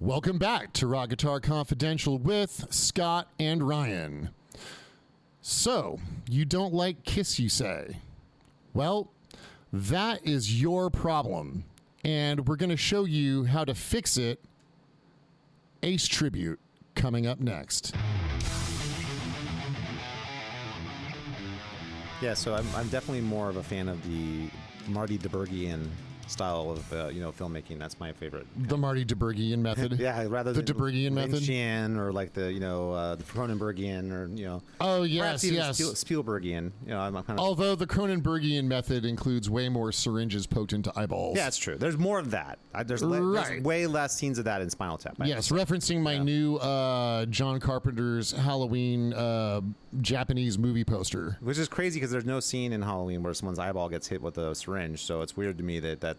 Welcome back to Rock Guitar Confidential with Scott and Ryan. So, you don't like Kiss, you say? Well, that is your problem, and we're going to show you how to fix it. Ace Tribute coming up next. Yeah, so I'm definitely more of a fan of the Marty DeBergian style of filmmaking. That's my favorite. The Marty DeBergian method. Yeah, rather the than DeBergian method, Lynchian or like the Cronenbergian or Oh yes, perhaps even yes. Spielbergian. I'm kind of. Although the Cronenbergian method includes way more syringes poked into eyeballs. Yeah, it's true. There's more of that. There's way less scenes of that in Spinal Tap. Yes, referencing my new John Carpenter's Halloween Japanese movie poster. Which is crazy because there's no scene in Halloween where someone's eyeball gets hit with a syringe. So it's weird to me that's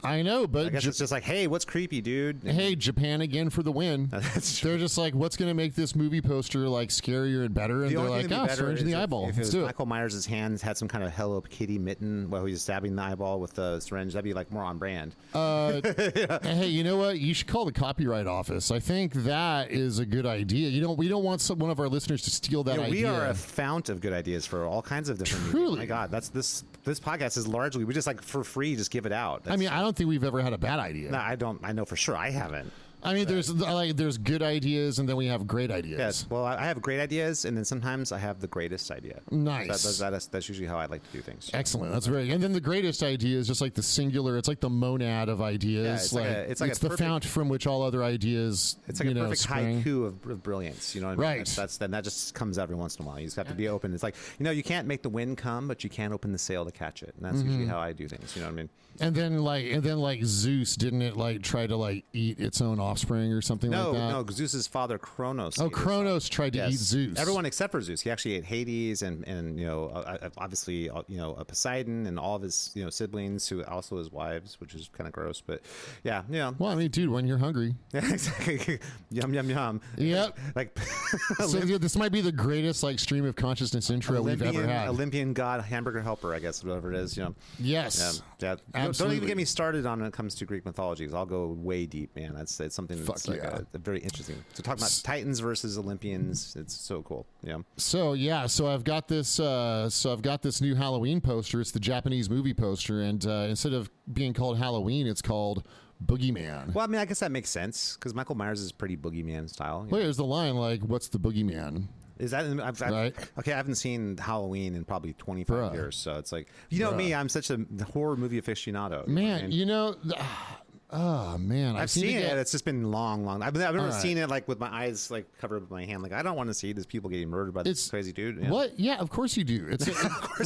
I know, but I guess it's just like, hey, what's creepy, dude? Hey, Japan again for the win. That's true. They're just like, what's going to make this movie poster like scarier and better? And they're like, syringe in the eyeball. If Let's do it. Michael Myers' hands had some kind of Hello Kitty mitten while he was stabbing the eyeball with the syringe, that'd be like more on brand. Hey, you know what? You should call the copyright office. I think that is a good idea. We don't want one of our listeners to steal that idea. We are a fount of good ideas for all kinds of different Truly. media. Oh my God, that's this podcast is largely we just like for free just give it out. I mean, I don't think we've ever had a bad idea. No, I don't. I know for sure I haven't. I mean, there's good ideas, and then we have great ideas. Yes. Well, I have great ideas, and then sometimes I have the greatest idea. Nice. That's usually how I like to do things. Excellent. That's very. And then the greatest idea is just like the singular. It's like the monad of ideas. Yeah, it's the fount from which all other ideas. It's like a perfect spring. haiku of brilliance. You know what I mean? Right. That just comes every once in a while. You just have to be open. It's like you can't make the wind come, but you can open the sail to catch it. And that's usually how I do things. You know what I mean? And then like Zeus, didn't it like try to like eat its own offspring or something like that? No, Zeus's father Kronos. Oh, Kronos tried to eat Zeus. Everyone except for Zeus. He actually ate Hades and obviously Poseidon and all of his siblings, who also his wives, which is kind of gross. But yeah. Well, I mean, dude, when you're hungry, yeah, exactly. Yum yum yum. Yep. Like so this might be the greatest like stream of consciousness intro we've ever had. Olympian god, hamburger helper, I guess, whatever it is. Yes. Yeah. Absolutely. Don't even get me started on when it comes to Greek mythology, because I'll go way deep, man. It's something that's a very interesting. So talk about Titans versus Olympians. It's so cool. Yeah. So I've got this. I've got this new Halloween poster. It's the Japanese movie poster, and instead of being called Halloween, it's called Boogeyman. Well, I mean, I guess that makes sense because Michael Myers is pretty boogeyman style. Well, there's the line like, "What's the boogeyman?" Is that right? Okay, I haven't seen Halloween in probably 25 years, so it's like me. I'm such a horror movie aficionado. Man, oh man, I've seen it. It's just been long. I've never seen it like with my eyes like covered with my hand. Like I don't want to see these people getting murdered by this crazy dude. Yeah. What? Yeah, of course you do. It's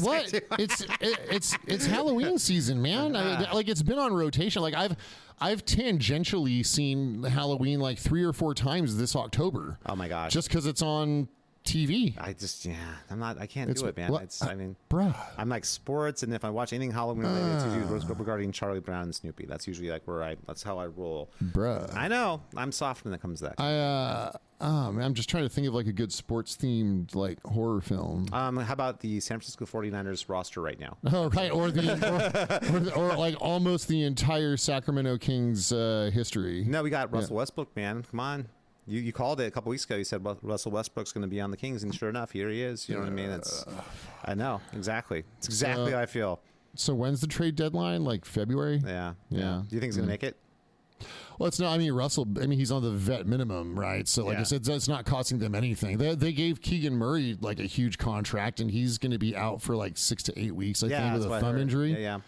what? It's Halloween season, man. Like it's been on rotation. Like I've tangentially seen Halloween like 3 or 4 times this October. Oh my gosh! Just because it's on TV. I can't do it, man. Bruh. I'm like sports, and if I watch anything Halloween related, it's usually regarding Charlie Brown and Snoopy. That's usually like that's how I roll. Bruh. I know. I'm soft when it comes to that. Man, I'm just trying to think of like a good sports themed like horror film. How about the San Francisco 49ers roster right now? Oh, right. Or like almost the entire Sacramento Kings history. No, we got Russell Westbrook, man. Come on. You called it a couple weeks ago. You said Russell Westbrook's going to be on the Kings, and sure enough, here he is. You know what I mean? I know exactly. It's exactly how I feel. So when's the trade deadline? Like February? Yeah. Do you think he's going to make it? Well, it's not. I mean, Russell. I mean, he's on the vet minimum, right? So, like I said, it's not costing them anything. They gave Keegan Murray like a huge contract, and he's going to be out for like 6 to 8 weeks. I think with a thumb injury. Yeah.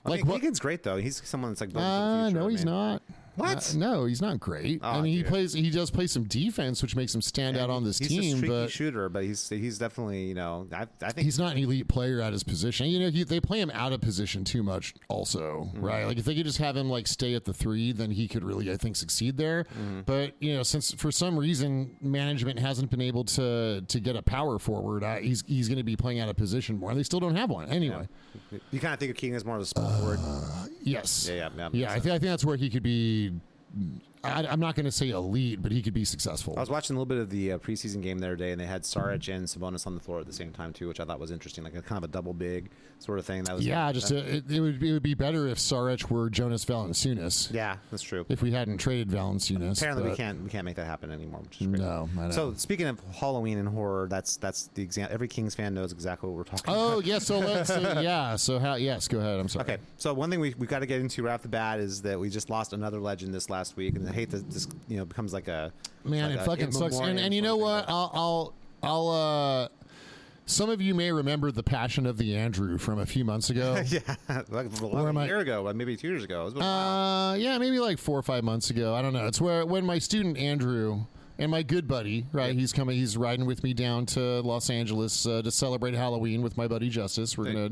Keegan's great though. He's someone that's like building for the future. No, he's not. What? No, he's not great. I mean, he does play some defense, which makes him stand out on this team. He's a streaky shooter, but he's definitely, I think he's not an elite player at his position. They play him out of position too much also, right? Like if they could just have him like stay at the 3, then he could really, I think, succeed there. But, since for some reason management hasn't been able to get a power forward, he's going to be playing out of position more. And they still don't have one. Anyway. Yeah. You kind of think of Keegan as more of a small forward? Yes. Yeah. I think that's where he could be I'm not going to say elite, but he could be successful. I was watching a little bit of the preseason game the other day, and they had Saric and Sabonis on the floor at the same time too, which I thought was interesting, like a kind of a double big sort of thing. That was it would be better if Saric were Jonas Valanciunas. Yeah, that's true. If we hadn't traded Valanciunas, Apparently we can't make that happen anymore, which is great. No, I know. So speaking of Halloween and horror, that's the example. Every Kings fan knows exactly what we're talking about. Oh yeah, so let's yes, go ahead. I'm sorry. Okay, so one thing we got to get into right off the bat is that we just lost another legend this last week, and I hate that this becomes like a man. like It fucking sucks. And you know what? I'll some of you may remember the Passion of the Andrew from a few months ago. yeah, like a year ago, maybe 2 years ago. It was yeah, maybe like 4 or 5 months ago. I don't know. It's when my student Andrew and my good buddy, right? Yep. He's riding with me down to Los Angeles to celebrate Halloween with my buddy Justice. We're gonna.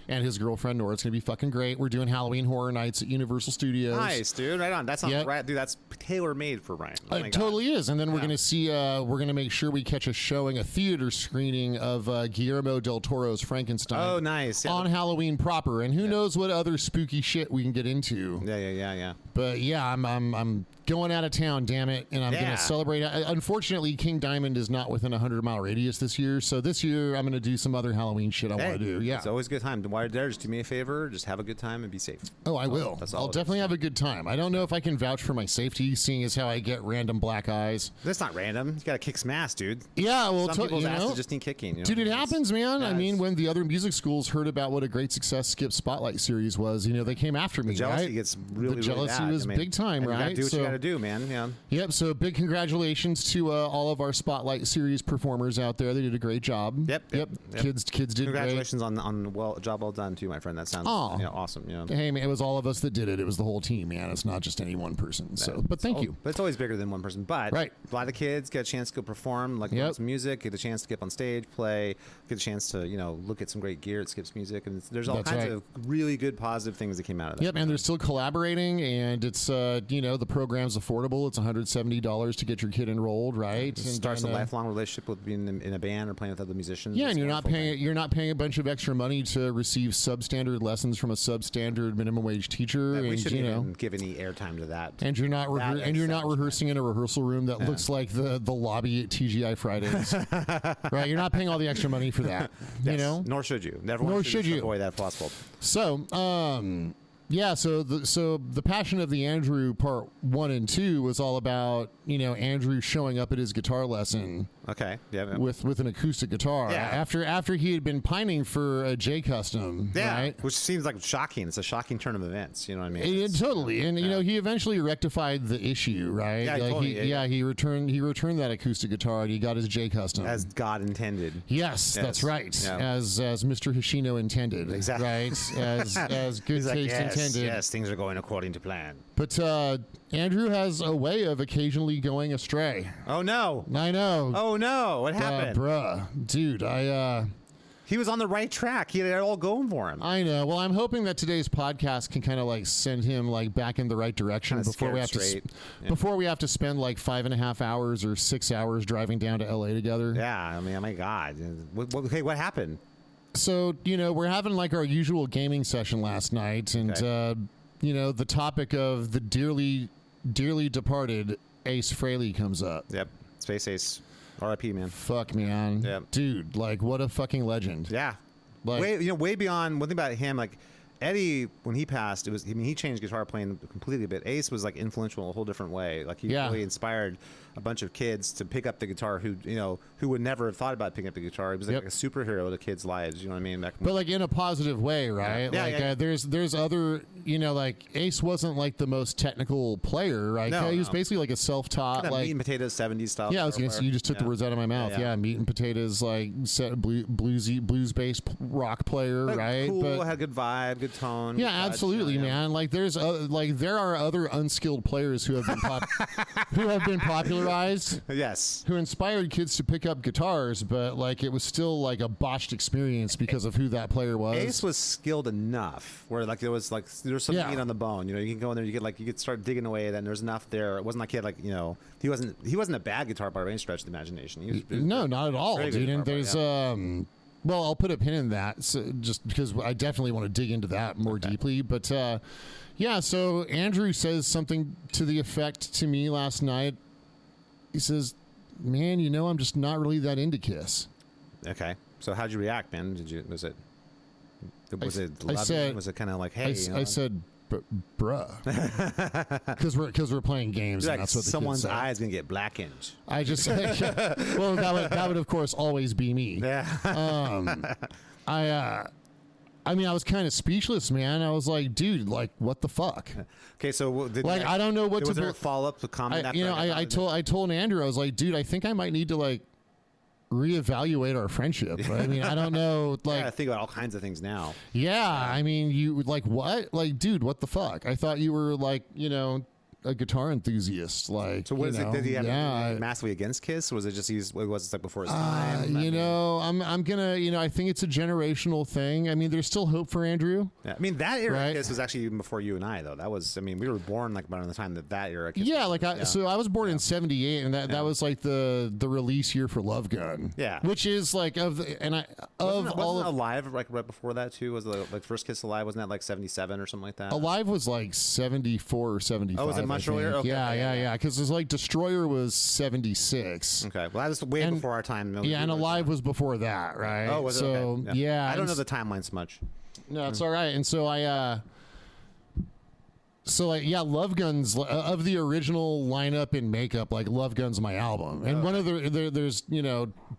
And his girlfriend Nora. It's gonna be fucking great. We're doing Halloween Horror Nights at Universal Studios. Nice, dude. Right on. That sounds right, dude. That's tailor made for Ryan. Oh it totally is. And then we're gonna see. We're gonna make sure we catch a theater screening of Guillermo del Toro's Frankenstein. Oh, nice. Yeah. On Halloween proper, and who knows what other spooky shit we can get into. Yeah. But yeah, I'm going out of town, damn it, and I'm gonna celebrate. Unfortunately, King Diamond is not within a 100-mile radius this year, so this year I'm gonna do some other Halloween shit I want to do. Yeah, it's always a good time. While you're there, just do me a favor, just have a good time and be safe. Oh, I will. I'll definitely have a good time. I don't know if I can vouch for my safety, seeing as how I get random black eyes. That's not random. You gotta kick some ass, dude. Yeah, well, some people's asses just need kicking. Dude, it happens, man. I mean, when the other music schools heard about what a great success Skip's Spotlight series was, they came after me. The jealousy right? gets really, the jealousy really bad. was big time, and right? You gotta do what you gotta do, man. Yeah. Yep. So big congratulations to all of our Spotlight series performers out there. They did a great job. Yep. Kids did congratulations great. on job well done too, my friend. That sounds awesome. Hey man, it was all of us that did it. It was the whole team, man. It's not just any one person. So, but thank you. But it's always bigger than one person. But right. A lot of kids get a chance to go perform, learn some music, get a chance to get up on stage, play, get a chance to look at some great gear at Skip's Music, and there's all kinds of really good positive things that came out of that. Yep, and they're still collaborating, and it's the program's affordable. It's $170 to get your kid enrolled, right? It starts a lifelong relationship with being in a band or playing with other musicians. Yeah, and you're not paying a bunch of extra money to receive substandard lessons from a substandard minimum wage teacher. We and shouldn't even give any airtime to that. And you're not rehearsing in a rehearsal room that looks like the lobby at TGI Fridays. Right? You're not paying all the extra money for that. Yes, nor should you. Nor should you avoid that if possible. So, so the Passion of the Andrew part 1 and 2 was all about Andrew showing up at his guitar lesson. Okay. Yeah. With an acoustic guitar. Yeah. After he had been pining for a J Custom. Yeah. Right? Which seems like shocking. It's a shocking turn of events. You know what I mean? Totally. And he eventually rectified the issue, right? Yeah. He returned that acoustic guitar and he got his J Custom as God intended. Yes, that's right. Yeah. As Mr. Hoshino intended. Exactly. Right. As good taste intended. Yes, things are going according to plan. But Andrew has a way of occasionally going astray. Oh no! I know. Oh no! What happened? Bruh, dude, he was on the right track. He had it all going for him. I know. Well, I'm hoping that today's podcast can kind of send him back in the right direction before we have to spend 5.5 hours or 6 hours driving down to LA together. Yeah, I mean, oh my God. Okay, what happened? So we're having our usual gaming session last night, and the topic of the dearly departed Ace Frehley comes up. Yep, Space Ace. R.I.P. man. Fuck, man. Yep. Dude, what a fucking legend. Yeah. Way beyond. One thing about him, Eddie, when he passed, he changed guitar playing completely, but Ace was influential in a whole different way. He really inspired a bunch of kids to pick up the guitar who would never have thought about picking up the guitar. He was like a superhero to kids' lives, you know what I mean? But in a positive way, right? There's other, Ace wasn't the most technical player, right? No, he was basically a self-taught, kind of meat and potatoes 70s style. Yeah, I was gonna say, you just took the words out of my mouth. Yeah, meat and potatoes, blues-based rock player, right? Cool, but had good vibe, good tone. Yeah, absolutely, man. There's there are other unskilled players who have been popularized. Yes. Who inspired kids to pick up guitars, but it was still a botched experience because of who that player was. Ace was skilled enough where there was some meat on the bone. You can go in there, you could start digging away. Then there's enough there. It wasn't like he had he wasn't a bad guitar player by any stretch of the imagination. He was no, not at all, dude. And there's well, I'll put a pin in that, so just because I definitely want to dig into that more deeply. But yeah, so Andrew says something to the effect to me last night. He says, "Man, I'm just not really that into Kiss." Okay, so how'd you react, man? Was it kind of like, hey? I said, bruh, because we're playing games, and that's what the someone's kids say. eyes gonna get blackened. I just well, that would of course always be me. Yeah. I mean, I was kind of speechless, man. I was like, dude, like, what the fuck? Okay, so I don't know what to. Was there a follow up comment? I told Andrew, I was like, dude, I think I might need to like reevaluate our friendship. I mean, I don't know. Like, I think about all kinds of things now. Yeah, I mean, you like what? Like, dude, what the fuck? I thought you were like, a guitar enthusiast. Like, so what is it? Did he have anything massively against Kiss? Or was it just was it like before his time? I'm gonna, I think it's a generational thing. I mean, there's still hope for Andrew. Yeah, I mean, that era of Kiss was actually even before you and I, though. That was, I mean, we were born like around the time that era. Kiss so I was born in '78, and that was like the release year for Love Gun. Yeah, which is like wasn't Alive like right before that too? Was the like first Kiss Alive? Wasn't that like '77 or something like that? Alive was like '74 or '75. Oh, was it much earlier? Okay. Yeah. Because it's like Destroyer was '76. Okay, well that was way before our time. And Alive was before that, right? Oh, was it? Okay. Yeah. I don't know the timelines much. No, it's all right. And so Love Guns of the original lineup and makeup, like Love Guns, my album. And one of there's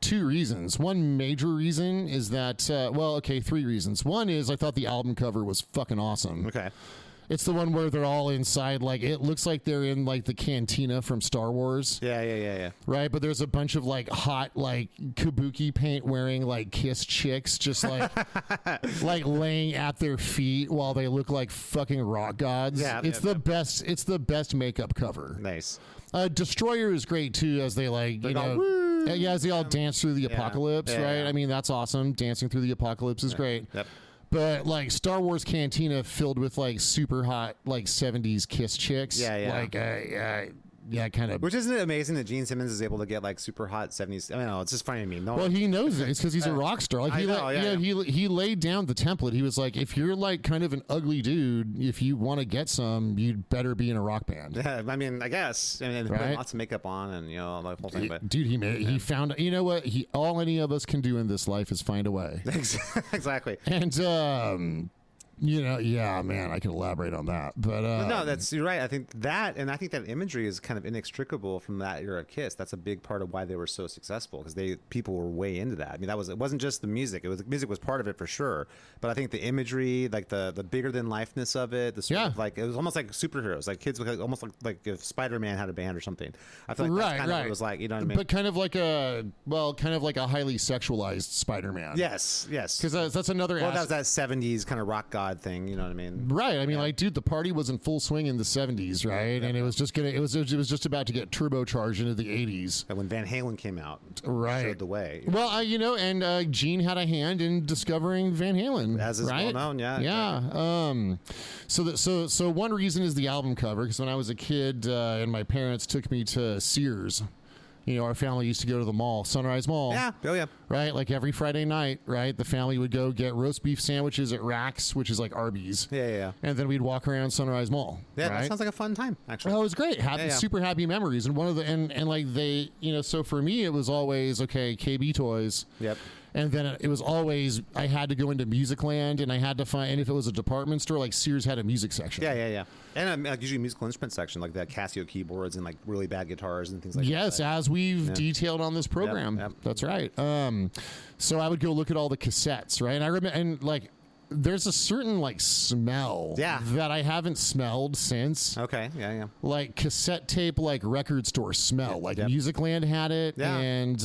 two reasons. One major reason is that three reasons. One is I thought the album cover was fucking awesome. Okay. It's the one where they're all inside, like it looks like they're in like the cantina from Star Wars. Yeah. Right, but there's a bunch of like hot like kabuki paint wearing like Kiss chicks just like like laying at their feet while they look like fucking rock gods. Yeah, it's the best. It's the best makeup cover. Nice. Destroyer is great too, as they like as they all dance through the apocalypse. Right. Yeah. I mean, that's awesome. Dancing through the apocalypse is great. Yep. But like Star Wars Cantina filled with like super hot like 70s Kiss chicks. Like kind of. Which isn't it amazing that Gene Simmons is able to get like super hot 70s? I mean, no, it's just funny to me. Well, he knows it. It's because he's a rock star. Like he laid down the template. He was like, if you're like kind of an ugly dude, if you want to get some, you'd better be in a rock band. Yeah, I mean, I guess. I mean, right? Lots of makeup on and the whole thing. But dude, he found. You know what? All any of us can do in this life is find a way. Exactly. And man, I can elaborate on that, but no, you're right. I think that imagery is kind of inextricable from that era of Kiss. That's a big part of why they were so successful, because people were way into that. I mean, it wasn't just the music. Music was part of it for sure, but I think the imagery, like the bigger than lifeness of it, like it was almost like superheroes, like kids would almost like if Spider-Man had a band or something. I feel like that's kind of what it was like. You know what I mean? But kind of like a highly sexualized Spider-Man. Yes. Because that's another. Well, that was that '70s kind of rock god thing, you know what I mean? Right. I mean, like, dude, the party was in full swing in the '70s, right? And it was just about to get turbocharged into the '80s. And when Van Halen came out, showed the way. Well, and Gene had a hand in discovering Van Halen, as is well known. Yeah. So one reason is the album cover, because when I was a kid and my parents took me to Sears. Our family used to go to the mall, Sunrise Mall. Yeah. Oh, yeah. Right? Like every Friday night, right? The family would go get roast beef sandwiches at Rax, which is like Arby's. Yeah. And then we'd walk around Sunrise Mall. Yeah, right? That sounds like a fun time, actually. Well, it was great. Super happy memories. And one of the, and like they, so for me, it was always, okay, KB Toys. Yep. And then it was always, I had to go into Musicland, and I had to find, and if it was a department store, like Sears had a music section. Yeah. And usually a musical instrument section, like the Casio keyboards and like really bad guitars and things like that. Yes, as we've detailed on this program. Yep. That's right. So I would go look at all the cassettes, right? And I remember, and like, there's a certain like smell that I haven't smelled since. Okay, yeah. Like cassette tape, like record store smell. Like Musicland had it, and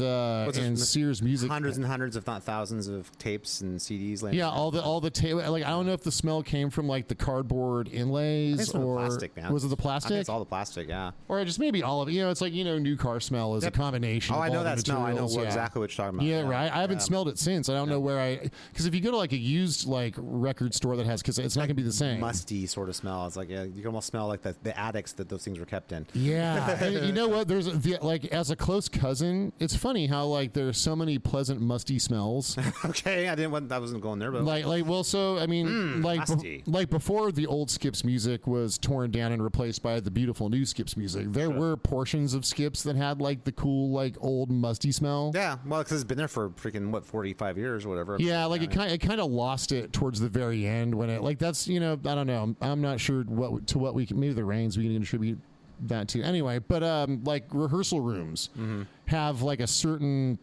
Sears Music. Hundreds and hundreds, if not thousands, of tapes and CDs. Yeah, all the tape. Like I don't know if the smell came from like the cardboard inlays or the plastic, man. Was it the plastic? I think it's all the plastic, yeah. Or just maybe all of it. It's like new car smell is a combination. Oh, of I know all that smell. I know materials. exactly what you're talking about. Yeah, right. I haven't smelled it since. I don't know where because if you go to like a used like like record store that has, because it's not gonna be the same. Musty sort of smell. It's like you can almost smell like the attics that those things were kept in. Yeah, and you know what? There's like, as a close cousin, it's funny how like there's so many pleasant musty smells. Okay, I wasn't going there, but well, so I mean, like before the old Skips music was torn down and replaced by the beautiful new Skips music, there were portions of Skips that had like the cool like old musty smell. Yeah, well, because it's been there for freaking 45 years or whatever. Yeah, like it kind of lost it towards the very end when it, like, that's, I don't know, I'm not sure what we can, maybe the Rains we can contribute that to anyway, but like rehearsal rooms have like a certain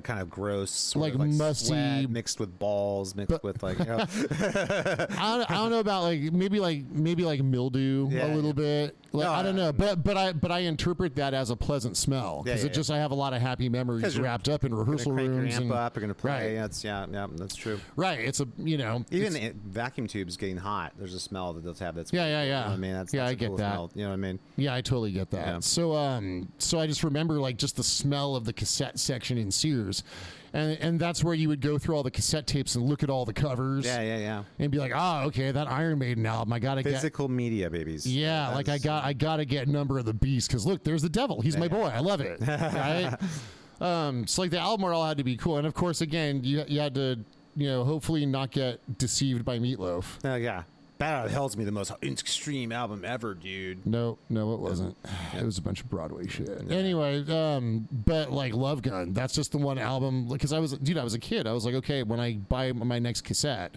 kind of gross, like musty, sweat mixed with balls, mixed with like. I don't know about like maybe like mildew a little bit. Like, no, I don't know, but I interpret that as a pleasant smell because I have a lot of happy memories wrapped up in rehersal rooms. Your amp up, you're gonna play. Right. Yeah, that's true. Right. It's a even vacuum tubes getting hot. There's a smell that they'll have. That's yeah. You know what I mean, that's I a get cool that. Smell. You know what I mean? Yeah, I totally get that. Yeah. So I just remember like just the smell of the cassette section in Sears. And that's where you would go through all the cassette tapes and look at all the covers. Yeah. And be like, okay, that Iron Maiden album, I gotta get physical media, babies. Yeah, like I gotta get Number of the Beast because look, there's the devil. He's my boy. I love it. Right? So like the album all had to be cool, and of course, again, you had to hopefully not get deceived by Meatloaf. Yeah. Bat Out of Hell's me the most extreme album ever, dude. No, it wasn't. It was a bunch of Broadway shit. Yeah. Anyway, but like Love Gun, that's just the one album, because I was a kid. I was like, okay, when I buy my next cassette,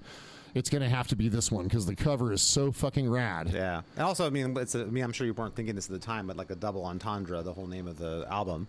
it's gonna have to be this one because the cover is so fucking rad. Yeah, and also, I mean, I'm sure you weren't thinking this at the time, but like a double entendre, the whole name of the album.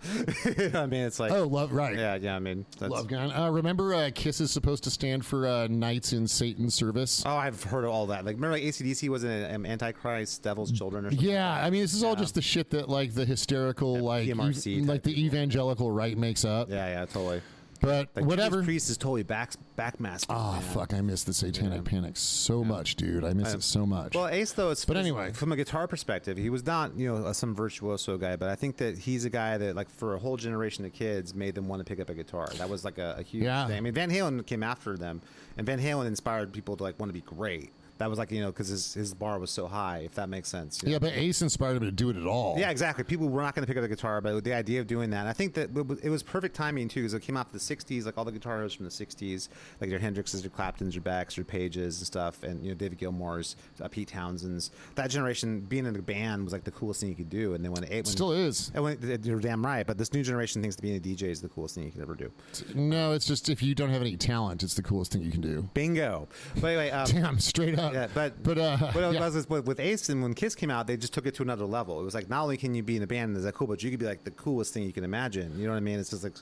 I mean, it's like love, right? Yeah. I mean, Love Gun. Remember, KISS is supposed to stand for Knights in Satan's Service. Oh, I've heard of all that. Like, remember, like AC/DC was an Antichrist, Devil's Children, or something. Yeah, I mean, this is all just the shit that like the hysterical PMRC like the evangelical right makes up. Yeah, totally. But like, whatever. Judas Priest is totally backmasking. Oh, fuck. I miss the Satanic Panic so much, dude. I miss it so much. Well, Ace, though, anyway, from a guitar perspective, he was not, some virtuoso guy, but I think that he's a guy that, like, for a whole generation of kids, made them want to pick up a guitar. That was, like, a huge thing. I mean, Van Halen came after them, and Van Halen inspired people to, like, want to be great. That was like, because his bar was so high, if that makes sense. Yeah, but Ace inspired him to do it at all. Yeah, exactly. People were not going to pick up the guitar, but the idea of doing that, I think that it was perfect timing, too, because it came out in the 60s, like all the guitarists from the 60s, like your Hendrixes, your Claptons, your Becks, your Pages and stuff, and, David Gilmour's, Pete Townsend's. That generation, being in a band was like the coolest thing you could do. And then when still is. You're damn right, but this new generation thinks that being a DJ is the coolest thing you could ever do. No, it's just if you don't have any talent, it's the coolest thing you can do. Bingo. But anyway. Damn, straight up. Yeah, but with Ace, and when Kiss came out, they just took it to another level. It was like, not only can you be in a band that's cool, but you could be like the coolest thing you can imagine. You know what I mean? It's just like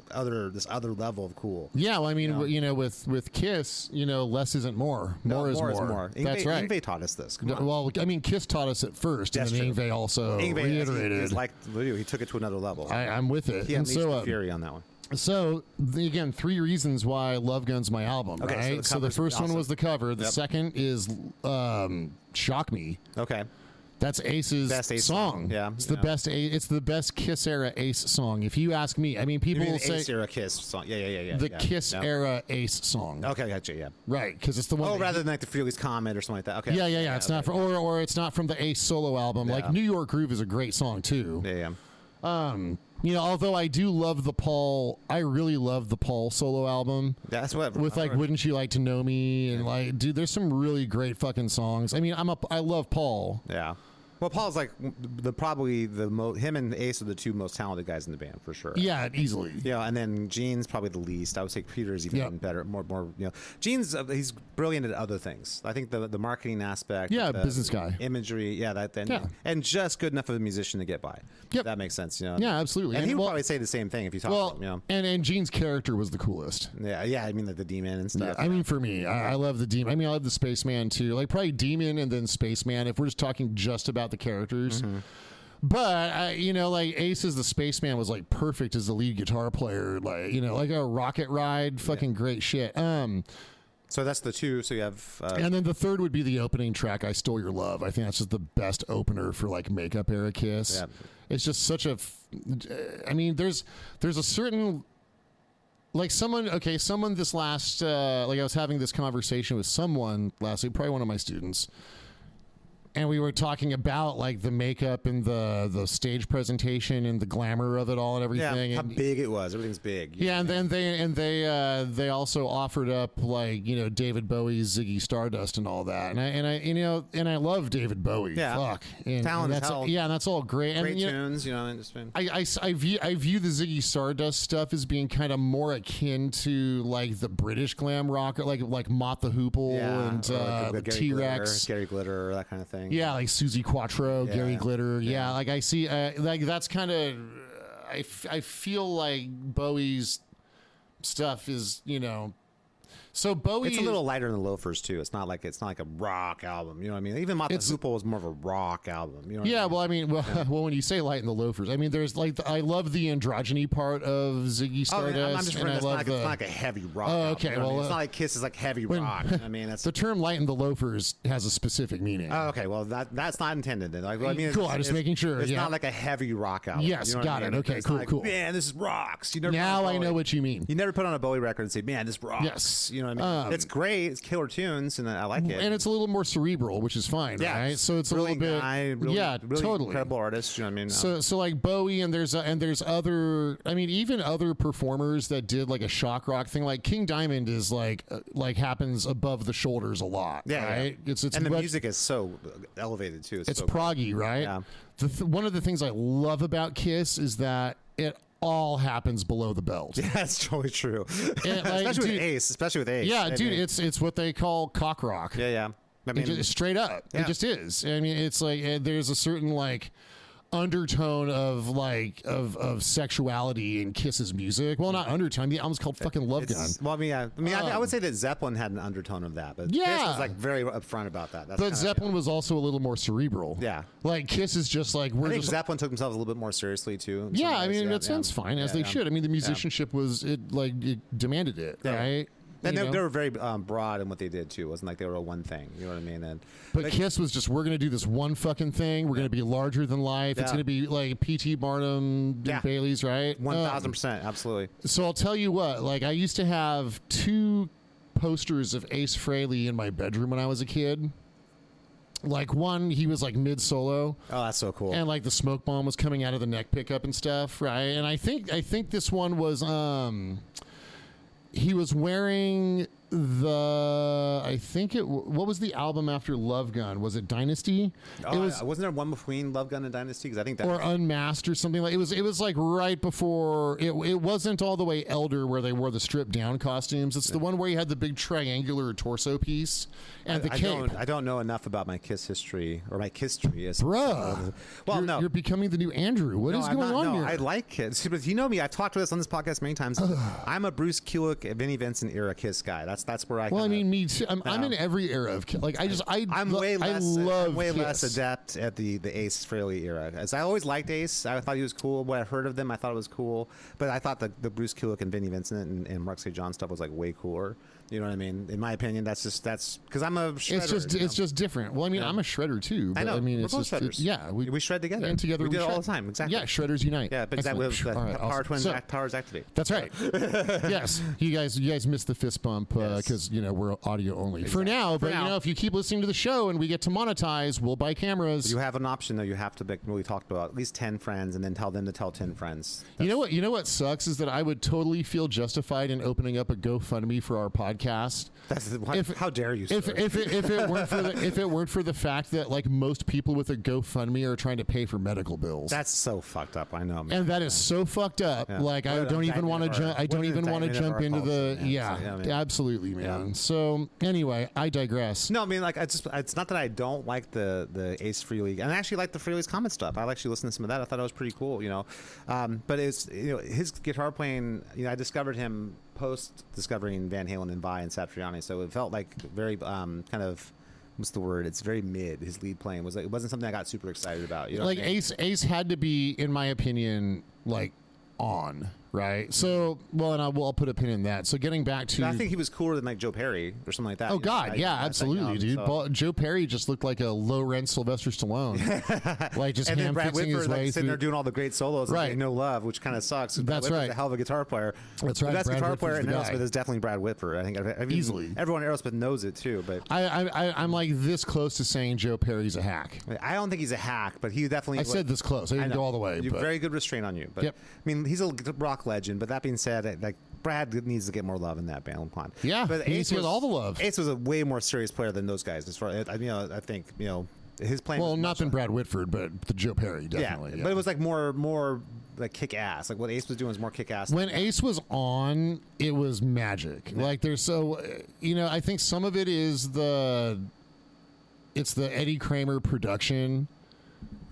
this other level of cool. Yeah, well, I mean, with Kiss, less isn't more. More is more. That's right. Yngwie taught us this. Well, I mean, Kiss taught us it first, and then Yngwie also reiterated. He took it to another level. I'm with it. He unleashed the fury on that one. So, again, 3 reasons why Love Gun's my album, okay, right? So the first one was the cover. The second is Shock Me. Okay. That's Ace's best Ace song. Yeah. It's the best. It's the best Kiss era Ace song. If you ask me, I mean, people will say Ace era Kiss song. Yeah. The Kiss era Ace song. Okay, gotcha. Yeah. Right, because it's the one. Oh, rather than like the Fearless Comet or something like that. Okay. Yeah. It's not from, or it's not from the Ace solo album. Like New York Groove is a great song too. Yeah. Although I do love I really love the Paul solo album. Yeah, that's what. With like, Wouldn't You Like to Know Me, and like, dude, there's some really great fucking songs. I mean, I love Paul. Yeah. Well, Paul's like him and Ace are the two most talented guys in the band for sure. Yeah, easily. Yeah, and then Gene's probably the least. I would say Peter's even better, more. Gene's he's brilliant at other things. I think the marketing aspect. Yeah, the business guy. Imagery. Yeah, and just good enough of a musician to get by. Yep, that makes sense. Yeah, absolutely. And he would probably say the same thing if you talked to him. And Gene's character was the coolest. Yeah. I mean, like the Demon and stuff. Yeah, I mean, for me, I love the Demon. I mean, I love the Spaceman too. Like probably Demon and then Spaceman. If we're just talking just about the characters. Mm-hmm. But like Ace as the Spaceman was like perfect as the lead guitar player, like like a rocket ride, fucking great shit. So that's the two. So you have, and then the third would be the opening track, "I Stole Your Love." I think that's just the best opener for like makeup era Kiss. Yeah. It's just such a. I mean, there's a certain like someone this last like I was having this conversation with someone last week, probably one of my students, and we were talking about like the makeup and the stage presentation and the glamour of it all and everything. Yeah, how and, big it was. Everything's big. Yeah, and then they also offered up like David Bowie's Ziggy Stardust and all that, and I love David Bowie. Yeah, fuck, and talent that's as hell. yeah, and that's all great. Great and, tunes, Just been... I view the Ziggy Stardust stuff as being kind of more akin to like the British glam rock, like Mott the Hoople and like T-Rex, Gary Glitter, that kind of thing. Yeah, like Susie Quattro, Gary Glitter. Yeah, like I see, like that's kind of. I feel like Bowie's stuff is So Bowie, it's a little lighter than the Loafers too. It's not like a rock album. You know what I mean? Even Mott the Hoople was more of a rock album. You know what I mean? Well, when you say light in the Loafers, I mean there's like I love the androgyny part of Ziggy Stardust. I'm just and I love it's not like a heavy rock. Oh, album, okay. you know Well, it's not like Kiss is like heavy rock. I mean, that's the term "light in the Loafers" has a specific meaning. Oh, okay. Well, that's not intended. Then. Like, well, I mean, cool. I'm just making sure. It's not like a heavy rock album. Yes, you know got I it. mean? Okay, it's cool, like, cool. Man, this is rocks. You never now I know what you mean. You never put on a Bowie record and say, "Man, this rocks." Yes, you know what I mean. It's great. It's killer tunes, and I like it. And it's a little more cerebral, which is fine, right? So it's a little bit, really totally incredible artist. You know what I mean? So like Bowie, and there's other. I mean, even other performers that did like a shock rock thing, like King Diamond is like happens above the shoulders a lot, right? Yeah. It's and the music is so elevated too. It's so proggy, right? Yeah. One of the things I love about Kiss is that it all happens below the belt. Yeah, that's totally true. And, like, especially with Ace. Yeah, dude, it's what they call cock rock. Yeah. I mean, straight up, it just is. I mean, it's like there's a certain like undertone of like of sexuality in Kiss's music. Well, not undertone. The album's called fucking Love Gun. Well, I would say that Zeppelin had an undertone of that, but Kiss was like very upfront about that. But Zeppelin was also a little more cerebral. Yeah, like Kiss is just like I think Zeppelin took themselves a little bit more seriously too. Yeah, I mean that sounds fine as they should. I mean the musicianship was it demanded it, right? And they were very broad in what they did too. It wasn't like they were a one thing. You know what I mean? But Kiss was just, we're going to do this one fucking thing. We're going to be larger than life. It's going to be like P.T. Barnum, Dick Bailey's, right? 1,000%, absolutely. So I'll tell you what. Like I used to have 2 posters of Ace Frehley in my bedroom when I was a kid. Like one, he was like mid solo. Oh, that's so cool. And like the smoke bomb was coming out of the neck pickup and stuff, right? And I think this one was he was wearing what was the album after Love Gun? Was it Dynasty? Wasn't there one between Love Gun and Dynasty? Because I think that or Unmasked or something like it was like right before it wasn't all the way Elder where they wore the stripped down costumes. It's the one where you had the big triangular torso piece and the cape. I don't know enough about my Kiss history or my Kiss-tory. Bruh. No. You're becoming the new Andrew. What is going on here? I like Kiss. But you know me. I've talked to this on this podcast many times. I'm a Bruce Kulick, Vinnie Vincent era Kiss guy. That's where I. Well, I mean, me too. I'm in every era of Kiss. Like I'm way less adept at the Ace Frehley era. As I always liked Ace. I thought he was cool. When I heard of them, I thought it was cool. But I thought the Bruce Kulick and Vinnie Vincent and Mark St. John stuff was like way cooler. You know what I mean? In my opinion, that's because I'm a shredder. It's just different. Well, I mean, I'm a shredder too. But I know. I mean, we're it's both just shredders. We shred together. And together we do it shred all the time. Exactly. Yeah, shredders unite. Yeah, but exactly. Power Twins powers activate. That's right. Yes, you guys missed the fist bump because we're audio only for now. But if you keep listening to the show and we get to monetize, we'll buy cameras. You have an option though. You have to really talk about at least 10 friends and then tell them to tell 10 friends. You know what sucks is that I would totally feel justified in opening up a GoFundMe for our podcast. How dare you? If it weren't for the fact that like most people with a GoFundMe are trying to pay for medical bills. That's so fucked up. I know, man. And that is so fucked up. Yeah. Like I don't even want to jump. I don't even want to jump into the. Absolutely, man. Yeah. So anyway, I digress. No, I mean like it's not that I don't like the Ace Frehley, and I actually like the Frehley's Comet stuff. I actually listened to some of that. I thought it was pretty cool. But it's his guitar playing. I discovered him post discovering Van Halen and Vai and Satriani, so it felt like very kind of what's the word? It's very mid. His lead playing was like it wasn't something I got super excited about. Like Ace had to be, in my opinion, like on. right? So, well, and I'll put a pin in that. So getting back to... I think he was cooler than like Joe Perry or something like that. Oh, God. Yeah, absolutely, dude. So. Joe Perry just looked like a low-rent Sylvester Stallone. Like just and then Brad ham-fixing his Whitford way like, sitting through... there doing all the great solos Right. and getting no love, which kind of sucks. That's Brad right. A hell of a guitar player. That's right. The best Brad guitar Whitford's player in the guy. Aerosmith is definitely Brad Whitford. I think Easily. Everyone in Aerosmith knows it, too. But I'm like this close to saying Joe Perry's a hack. I don't think he's a hack, but he definitely... I said this close. I didn't go all the way. You But very good restraint on you. But Yep. I mean, he's a rock legend. But that being said, like Brad needs to get more love in that band. Come on. Yeah, but he needs to get all the love. Ace was a way more serious player than those guys. As far as I think his playing. well, was not much than Brad Whitford, but the Joe Perry yeah, definitely. but it was like more like kick ass. Like what Ace was doing was more kick ass. When Ace was on, it was magic. Yeah. Like there's so I think some of it is the Eddie Kramer production.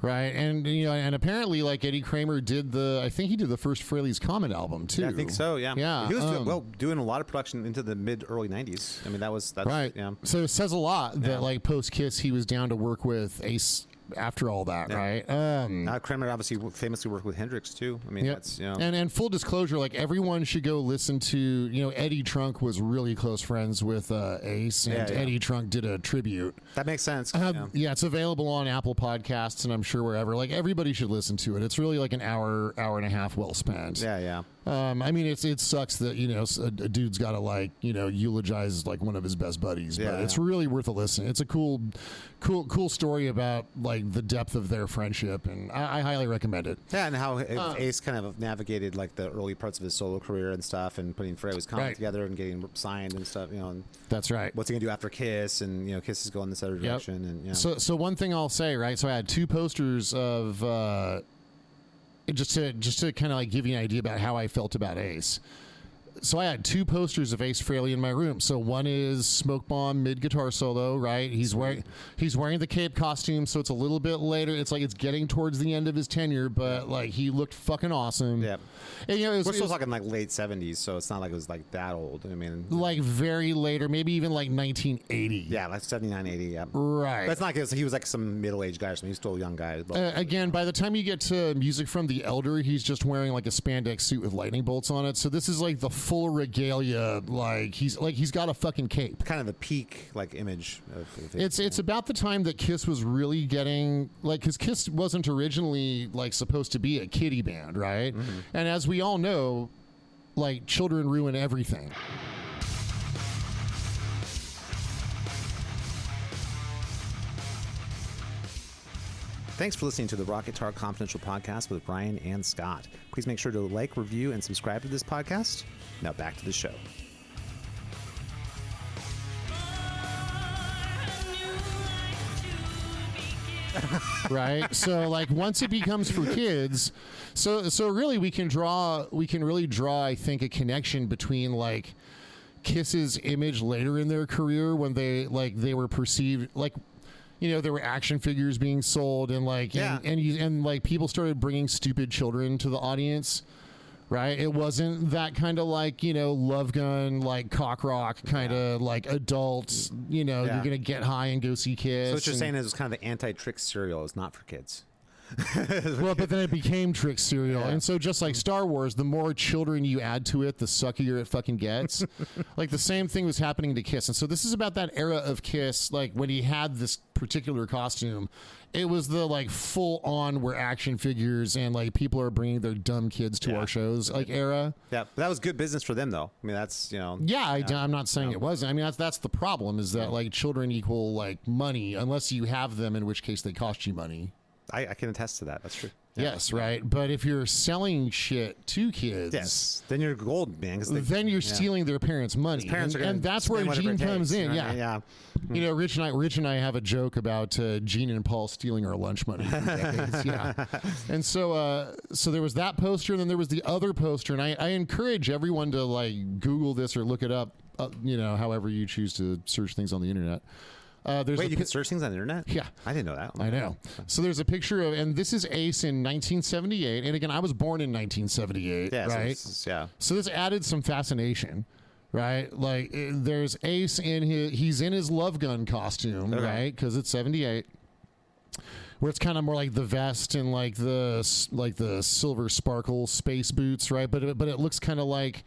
Right, and and apparently, like Eddie Kramer I think he did the first Fraley's Comet album too. Yeah, I think so. Yeah, yeah. He was doing a lot of production into the mid early '90s. I mean, that's right. Yeah. So it says a lot that Yeah. like post Kiss, he was down to work with Ace after all that, Yeah. right? Kramer obviously famously worked with Hendrix too. I mean, Yep. that's and full disclosure, like everyone should go listen to Eddie Trunk was really close friends with Ace, and Yeah, yeah. Eddie Trunk did a tribute. that makes sense. Yeah, it's available on Apple Podcasts, and I'm sure wherever. Like everybody should listen to it. It's really like an hour and a half well spent. Yeah. I mean, it sucks that a dude's got to eulogize like one of his best buddies, but it's really worth a listen. It's a cool story about like the depth of their friendship, and I highly recommend it. Yeah, and how Ace kind of navigated like the early parts of his solo career and stuff, and putting Fraley's Comet Right. together and getting signed and stuff. And That's right. what's he gonna do after Kiss? And Kiss is going this other direction. And So one thing I'll say, right? So I had two posters of just to kind of like give you an idea about how I felt about Ace. So I had two posters of Ace Frehley in my room. So one is Smoke Bomb mid guitar solo, right? He's wearing the cape costume, so it's a little bit later. It's like it's getting towards the end of his tenure, but like he looked fucking awesome. Yeah. And, We're still talking like late '70s, so it's not like it was like that old. I mean, like very later, maybe even like 1980. yeah, like '79, '80. Yeah. Right. But it's not like he was like some middle-aged guy or something. He's still a young guy. But, Again, by the time you get to Music from the Elder, he's just wearing like a spandex suit with lightning bolts on it. So this is like the full regalia. Like he's got a fucking cape. kind of the peak like image of It's about the time that Kiss was really getting because Kiss wasn't originally like supposed to be a kiddie band, right? Mm-hmm. And as we all know, like children ruin everything. Thanks for listening to the Rock Guitar Confidential podcast with Brian and Scott. Please make sure to like, review, and subscribe to this podcast. Now back to the show. Right, so like once it becomes for kids, so really we can really draw I think a connection between like Kiss's image later in their career when they were perceived like there were action figures being sold and like and like people started bringing stupid children to the audience. Right, it wasn't that kind of like Love Gun, like cock rock kind of like adults. You're gonna get high and go see Kiss. So what you're saying is it's kind of the anti-trick serial. It's not for kids. Well, but then it became Trick Serial, and so just like Star Wars, the more children you add to it, the suckier it fucking gets. Like the same thing was happening to Kiss, and so this is about that era of Kiss, like when he had this particular costume. It was the like full on where action figures and like people are bringing their dumb kids to our shows like era. Yeah, but that was good business for them though. I mean, that's I'm not saying it wasn't. I mean, that's the problem is that like children equal like money unless you have them, in which case they cost you money. I can attest to that. That's true. Yes, right. But if you're selling shit to kids, then you're gold, man. Then you're stealing their parents' money, and that's where Gene comes in. Yeah. Rich and I have a joke about Gene and Paul stealing our lunch money for decades. Yeah, and so there was that poster, and then there was the other poster, and I encourage everyone to like Google this or look it up. However you choose to search things on the internet. Wait, you can search things on the internet? Yeah. I didn't know that. I know. So there's a picture of, and this is Ace in 1978. And again, I was born in 1978, right? So this added some fascination, right? Like there's Ace he's in his Love Gun costume, right? Because it's 78. where it's kind of more like the vest and like the silver sparkle space boots, right? But it looks kind of like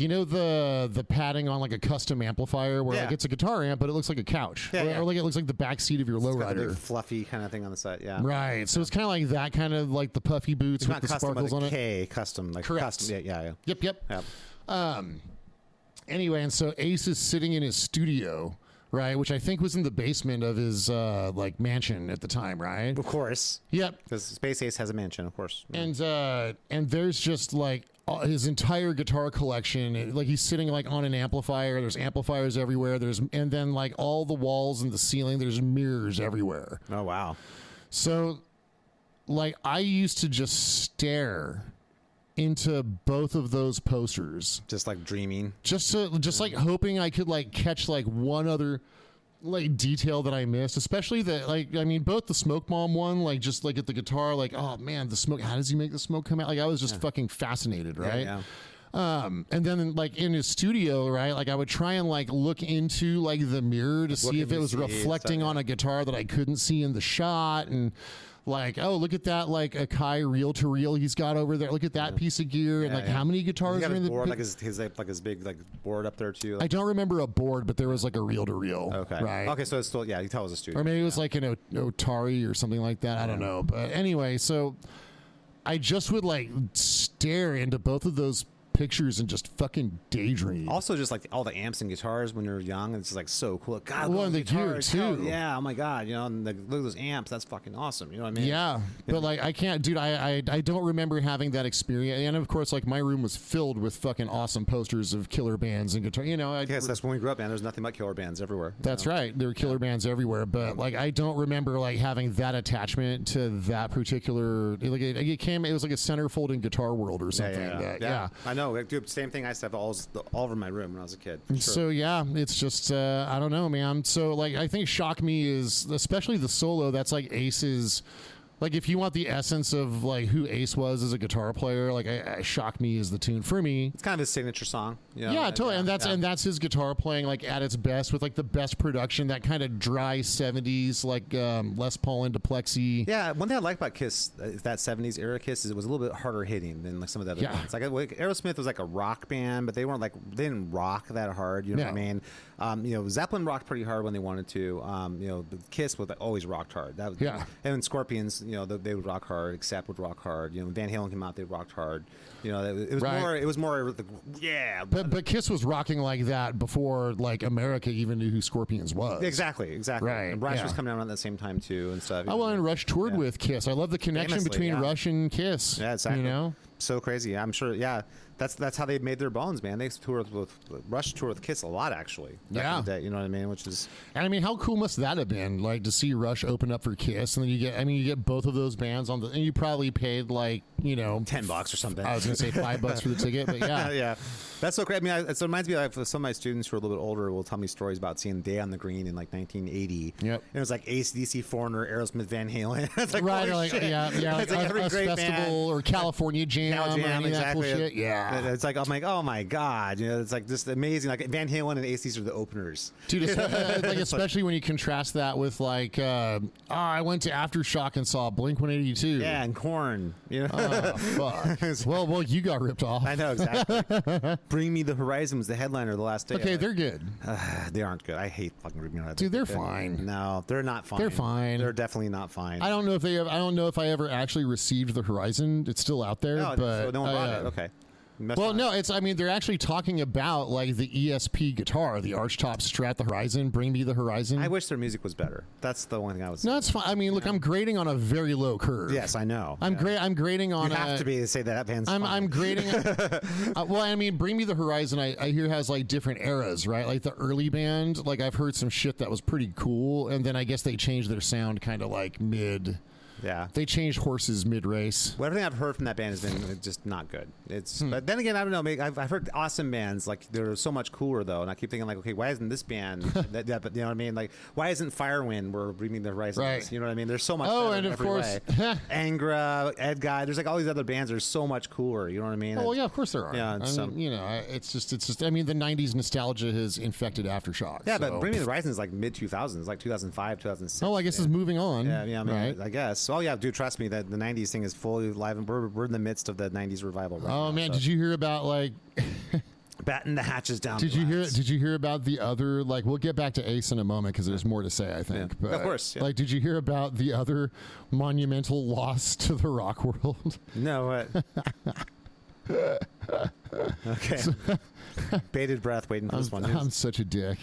you know the padding on like a custom amplifier where like it's a guitar amp, but it looks like a couch, or like it looks like the back seat of your lowrider, fluffy kind of thing on the side. Yeah, right. So it's kind of like that, kind of like the puffy boots with the sparkles on it. K custom, like correct. Custom, yeah. Yep. Anyway, and so Ace is sitting in his studio, right, which I think was in the basement of his like mansion at the time, right? Of course. Yep. Because Space Ace has a mansion, of course. And there's just like his entire guitar collection. Like he's sitting like on an amplifier. There's amplifiers everywhere. And then like all the walls and the ceiling. There's mirrors everywhere. Oh wow. So, like I used to just stare into both of those posters, just like dreaming, just like hoping I could like catch like one other like detail that I missed, especially that, like, I mean, both the Smoke Bomb one, like just like at the guitar, like, oh man, the smoke, how does he make the smoke come out? Like I was just fucking fascinated, right? And then like in his studio, right, like I would try and like look into like the mirror to see if it was reflecting on a guitar that I couldn't see in the shot, and like, oh, look at that, like Akai reel to reel he's got over there. Look at that piece of gear, and like how many guitars are in the board, like his big like board up there too. Like, I don't remember a board, but there was like a reel to reel. Okay, right. Okay, so it's still you tell it was a studio, or maybe it was like an Otari or something like that. I don't know, but anyway, so I just would like stare into both of those pictures and just fucking daydream. Also, just like all the amps and guitars when you're young, it's just like so cool. God, well, and the gear too. Yeah, oh my god, you know, and look at those amps. That's fucking awesome. You know what I mean? Yeah, but like I can't, dude. I don't remember having that experience. And of course, like my room was filled with fucking awesome posters of killer bands and guitar. You know, I guess that's when we grew up, man. There's nothing but killer bands everywhere. That's right. There were killer bands everywhere, but like I don't remember like having that attachment to that particular. Like it was like a centerfold in Guitar World or something. Yeah. I know. Dude, same thing. I used to have all over my room when I was a kid. Sure. So yeah, it's just I don't know, man. So like I think Shock Me is, especially the solo, that's like Ace's. Like if you want the essence of like who Ace was as a guitar player, like Shock Me is the tune for me. It's kind of his signature song. You know? Yeah, totally. And that's his guitar playing like at its best, with like the best production, that kind of dry 70s like Les Paul into Plexi. Yeah, one thing I like about Kiss, that 70s era Kiss, is it was a little bit harder hitting than like some of the other bands. Like Aerosmith was like a rock band, but they didn't rock that hard. You know what I mean? You know, Zeppelin rocked pretty hard when they wanted to. You know, Kiss was like, always rocked hard. And Scorpions, you know, they would rock hard. Accept would rock hard. You know, when Van Halen came out, they rocked hard. You know, it was more yeah. But Kiss was rocking like that before like America even knew who Scorpions was. Exactly. Right. And Rush was coming out around that same time too and stuff. Oh, well, and Rush toured with Kiss. I love the connection between Rush and Kiss. Yeah, exactly. You know, so crazy. I'm sure. Yeah. That's how they made their bones, man. They toured with Rush, toured with Kiss a lot, actually. Back in the day, you know what I mean? Which is, and I mean, how cool must that have been? Like to see Rush open up for Kiss, and then you get both of those bands on the, and you probably paid like, you know, $10 or something. I was gonna say $5 for the ticket, but yeah, yeah, that's so great. I mean, it reminds me of some of my students who are a little bit older will tell me stories about seeing Day on the Green in like 1980. Yep, and it was like AC/DC, Foreigner, Aerosmith, Van Halen. It's like, right, or like, shit. yeah, it's like every great festival band. Or California Jam, or any of that cool shit. Yeah, it's like, I'm like, oh my god, you know, it's like just amazing. Like Van Halen and ACs are the openers, dude. Like especially when you contrast that with like, I went to Aftershock and saw Blink-182. Yeah, and Korn. You know, oh, fuck. well, you got ripped off. I know exactly. Bring Me the Horizon was the headliner the last day. Okay, they're good. They aren't good. I hate fucking Bring Me the Horizon. Dude, they're fine. No, they're not fine. They're fine. They're definitely not fine. I don't know if I ever actually received the Horizon. It's still out there, but so no one bought it. Okay. Well, no, I mean, they're actually talking about like the ESP guitar, the Archtop Strat, the Horizon, Bring Me the Horizon. I wish their music was better. That's the one thing I was. No, it's fine. I mean, look, I'm grading on a very low curve. Yes, I know. I'm grading on. You have to be to say that band's fine. I'm grading. Well, I mean, Bring Me the Horizon. I hear has like different eras, right? Like the early band. Like I've heard some shit that was pretty cool, and then I guess they changed their sound kind of like mid. Yeah. They changed horses mid-race. Well, everything I've heard from that band has been just not good. It's but then again, I don't know. Maybe I've heard awesome bands like they're so much cooler though, and I keep thinking like, okay, why isn't this band but you know what I mean? Like, why isn't Firewind where Bring the Horizons? Right. You know what I mean? There's so much. Oh, better and in of every course, way. Angra, Ed Guy. There's like all these other bands that are so much cooler. You know what I mean? Oh, well, yeah, of course there are. Yeah, I mean, you know, it's just. I mean, the '90s nostalgia has infected Aftershock. Yeah, so. but Bring Me the Horizons is like mid 2000s, like 2005, 2006. Oh, I guess it's moving on. Yeah, I mean, right? I guess. Oh, yeah, dude, trust me that the 90s thing is fully live, and we're in the midst of the 90s revival right now. Oh man, so. did you hear about like? Batten the hatches down. Did you hear about the other? Like, we'll get back to Ace in a moment because there's more to say. I think. Yeah. But, of course. Yeah. Like, did you hear about the other monumental loss to the rock world? No. Okay. Bated breath, waiting for this one. I'm such a dick.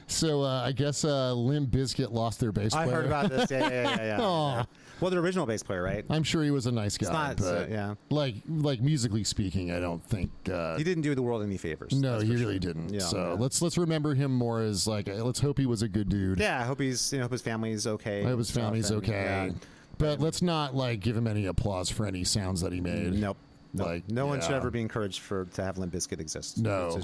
So I guess Limp Bizkit lost their bass player. I heard about this. Yeah. Well, the original bass player, right? I'm sure he was a nice guy. It's not, but yeah. Like musically speaking, I don't think he didn't do the world any favors. No, he really didn't. Yeah, so yeah. let's remember him more as like let's hope he was a good dude. Yeah, I hope hope his family's okay. I hope his family's okay. But let's not like give him any applause for any sounds that he made. Nope. Like no one should ever be encouraged to have Limp Bizkit exist. No,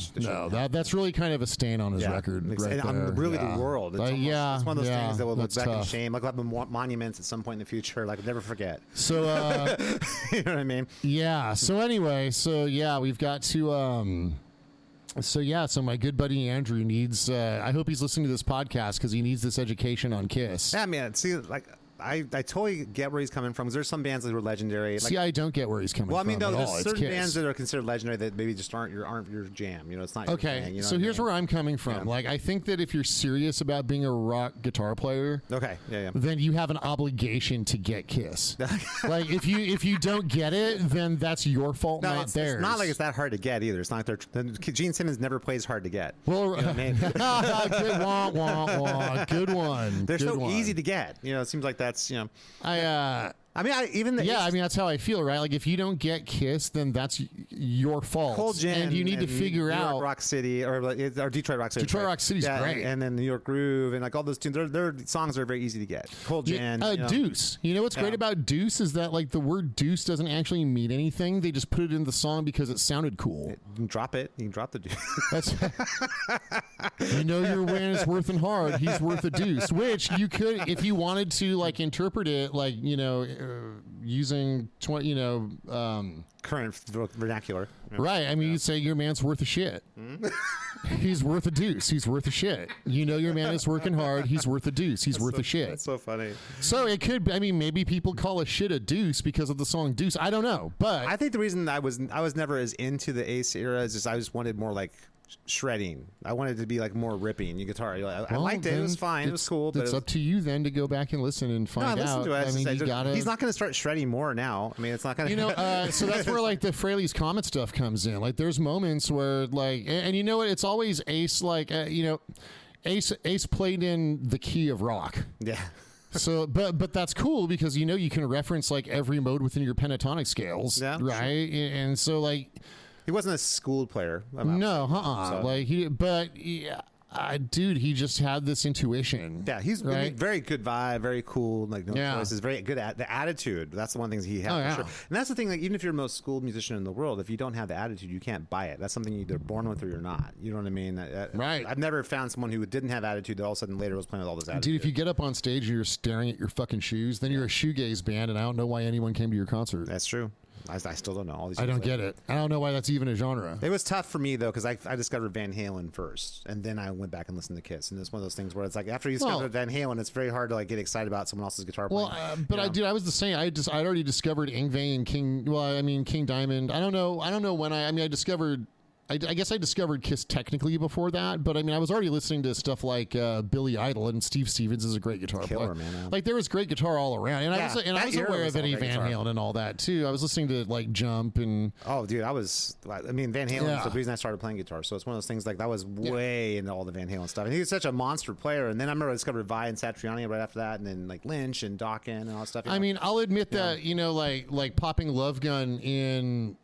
that's really kind of a stain on his record. Right and there. really the world. It's it's one of those things that will look back in tough. shame. Like we'll have monuments at some point in the future. Like never forget. So you know what I mean? Yeah. So anyway, we've got to. So my good buddy Andrew needs. I hope he's listening to this podcast because he needs this education on Kiss. Yeah, man. See, like. I totally get where he's coming from because there's some bands that were legendary. See, I don't get where he's coming from. Well, I mean, no, there's all. certain bands that are considered legendary that maybe just aren't your jam. You know, it's not your thing, you know so here's where I'm coming from. Yeah. Like, I think that if you're serious about being a rock guitar player, then you have an obligation to get Kiss. Like, if you don't get it, then that's your fault, not theirs. It's not like it's that hard to get either. It's not like Gene Simmons never plays hard to get. Well, you know what I mean? good wah, wah, wah. Good one. They're good so one. easy to get. You know, it seems like that's I mean, that's how I feel, right? Like, if you don't get Kiss, then that's your fault. Cold Gin and you need to figure New York out Rock City or Detroit Rock City. Detroit Rock City's great, and then New York Groove and like all those tunes. Their songs are very easy to get. Cold Gin, Deuce. You know what's great about Deuce is that like the word Deuce doesn't actually mean anything. They just put it in the song because it sounded cool. You can drop it. You can drop the Deuce. That's you know your man is working hard. He's worth a deuce. Which you could, if you wanted to, like interpret it, like using current vernacular. Right. I mean, you'd say your man's worth a shit. He's worth a deuce. He's worth a shit. You know your man is working hard. He's worth a deuce. He's worth a shit. That's so funny. So it could. I mean, maybe people call a shit a deuce because of the song Deuce. I don't know, but I think the reason I was never as into the Ace era is just I just wanted more like shredding. I wanted to be like more ripping guitar. I liked it. It was fine. It was cool. But it's up to you then to go back and listen and find out. To it. I mean, you gotta. He's not going to start shredding more now. I mean, it's not going to. So that's where like the Fraley's Comet stuff comes in. Like, there's moments where like, and you know what? It's always Ace. Like, Ace played in the key of rock. Yeah. So, but that's cool because you can reference like every mode within your pentatonic scales, right? Sure. And so like. He wasn't a schooled player. No, so. Like dude, he just had this intuition. Yeah, he's very good vibe, very cool. Like choices, very good at the attitude. That's the one thing he had for sure. And that's the thing. Like, even if you're the most schooled musician in the world, if you don't have the attitude, you can't buy it. That's something you're either born with or you're not. You know what I mean? Right. I've never found someone who didn't have attitude that all of a sudden later was playing with all this attitude. Dude, if you get up on stage and you're staring at your fucking shoes, then you're a shoegaze band, and I don't know why anyone came to your concert. That's true. I still don't know. All these I don't get it. I don't know why that's even a genre. It was tough for me, though, because I discovered Van Halen first, and then I went back and listened to Kiss. And it's one of those things where it's like, after you discover Van Halen, it's very hard to like get excited about someone else's guitar playing. But I was the same. I'd already discovered Yngwie and King Diamond. I don't know when I discovered... I guess I discovered Kiss technically before that, but I mean, I was already listening to stuff like Billy Idol, and Steve Stevens is a great guitar player. Man. Like, there was great guitar all around, and I was aware of Eddie Van Halen and all that too. I was listening to like Jump and dude, Van Halen was the reason I started playing guitar. So it's one of those things like that was way into all the Van Halen stuff, and he was such a monster player. And then I remember I discovered Vi and Satriani right after that, and then like Lynch and Dokken and all that stuff. I mean, I'll admit that like popping Love Gun in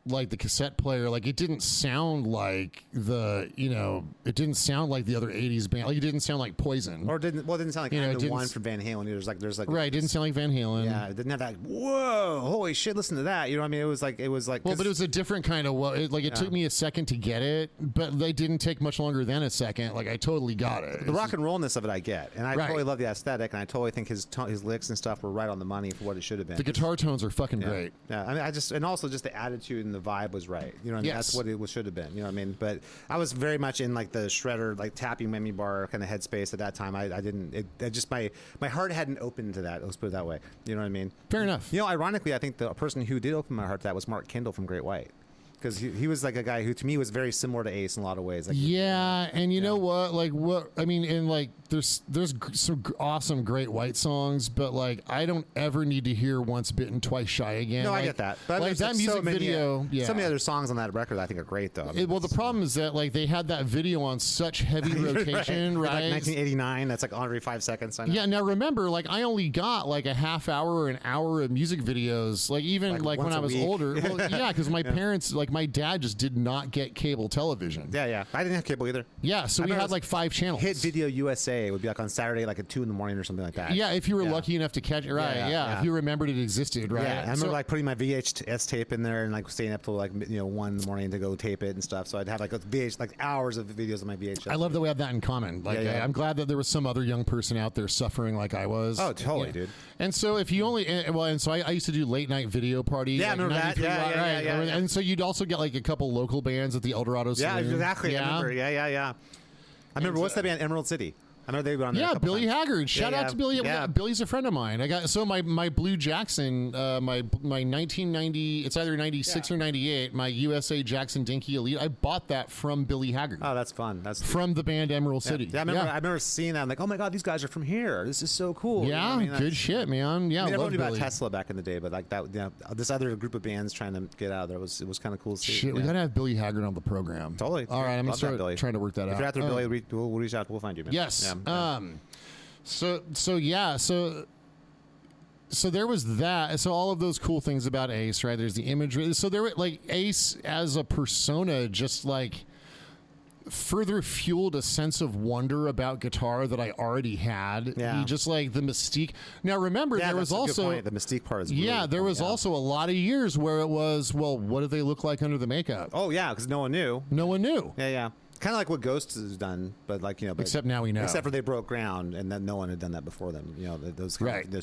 like the cassette player, like it didn't sound like the it didn't sound like the other 80s band, like it didn't sound like Poison, or it didn't sound like the one from Van Halen. There's like right, it didn't sound like Van Halen. Yeah, it didn't have that. Whoa, holy shit! Listen to that. You know what I mean? It was like well, but it was a different kind of it took me a second to get it, but they didn't take much longer than a second. Like I totally got it. The rock and rollness of it, I get, and I totally love the aesthetic, and I totally think his licks and stuff were right on the money for what it should have been. The guitar tones are fucking great. Yeah, I mean, and also just the attitude and the vibe was right. You know what I mean? That's what it should have been. You know what I mean? But I was very much in like the shredder, like tapping Memmy Bar kind of headspace at that time. I didn't. It just my heart hadn't opened to that. Let's put it that way. You know what I mean? Fair enough. You know, ironically, I think the person who did open my heart to that was Mark Kendall from Great White. Because he was like a guy who, to me, was very similar to Ace in a lot of ways. Like, and you know what? Like, what I mean, and like, there's some awesome Great White songs, but like, I don't ever need to hear Once Bitten, Twice Shy again. No, like, I get that. But like that music video, some of the other songs on that record, I think, are great though. I mean, well, the problem is that like they had that video on such heavy rotation, right? Like 1989. That's like on every 5 seconds. I know. Yeah. Now remember, like I only got like a half hour or an hour of music videos. Like even like when I was older. Well, yeah, because my parents, like my dad, just did not get cable television. Yeah. I didn't have cable either. Yeah, so we had like 5 channels. Hit Video USA would be like on Saturday, like at 2 in the morning or something like that. Yeah, if you were lucky enough to catch it, right? Yeah, if you remembered it existed, right? Yeah, I remember like putting my VHS tape in there and like staying up till like 1 in the morning to go tape it and stuff. So I'd have like a like hours of videos on my VHS. I love that we have that in common. Like, I'm glad that there was some other young person out there suffering like I was. Oh, totally, dude. And so if you only and so I used to do late night video parties. Yeah, like I remember that. Yeah. And so you'd also get like a couple local bands at the Eldorado Saloon. Yeah, exactly. Yeah? I remember. Yeah. I remember, what's that band? Emerald City. I know they were on there. Yeah, Billy Haggard. Shout out to Billy. Yeah. Billy's a friend of mine. I got my Blue Jackson, my 1990. It's either 96 or 98. My USA Jackson Dinky Elite. I bought that from Billy Haggard. Oh, that's fun. That's from the band Emerald City. Yeah, I remember seeing that. I'm like, oh my god, these guys are from here. This is so cool. Yeah, good shit, man. Yeah, I never knew about Tesla back in the day, but like that, this other group of bands trying to get out of there it was kind of cool to see. Shit, we gotta have Billy Haggard on the program. Totally. All right, I'm gonna start trying to work that out. If you're after Billy, we'll reach out. We'll find you, man. Yes. So there was that. So all of those cool things about Ace, right? There's the imagery. So there were like Ace as a persona, just like further fueled a sense of wonder about guitar that I already had. Yeah. He just like the mystique. Now remember, there was also the mystique part is really there was also a lot of years where it was, well, what do they look like under the makeup? Oh yeah, because no one knew. Yeah. Kind of like what Ghost has done, but like except now we know. Except for they broke ground, and then no one had done that before them. Those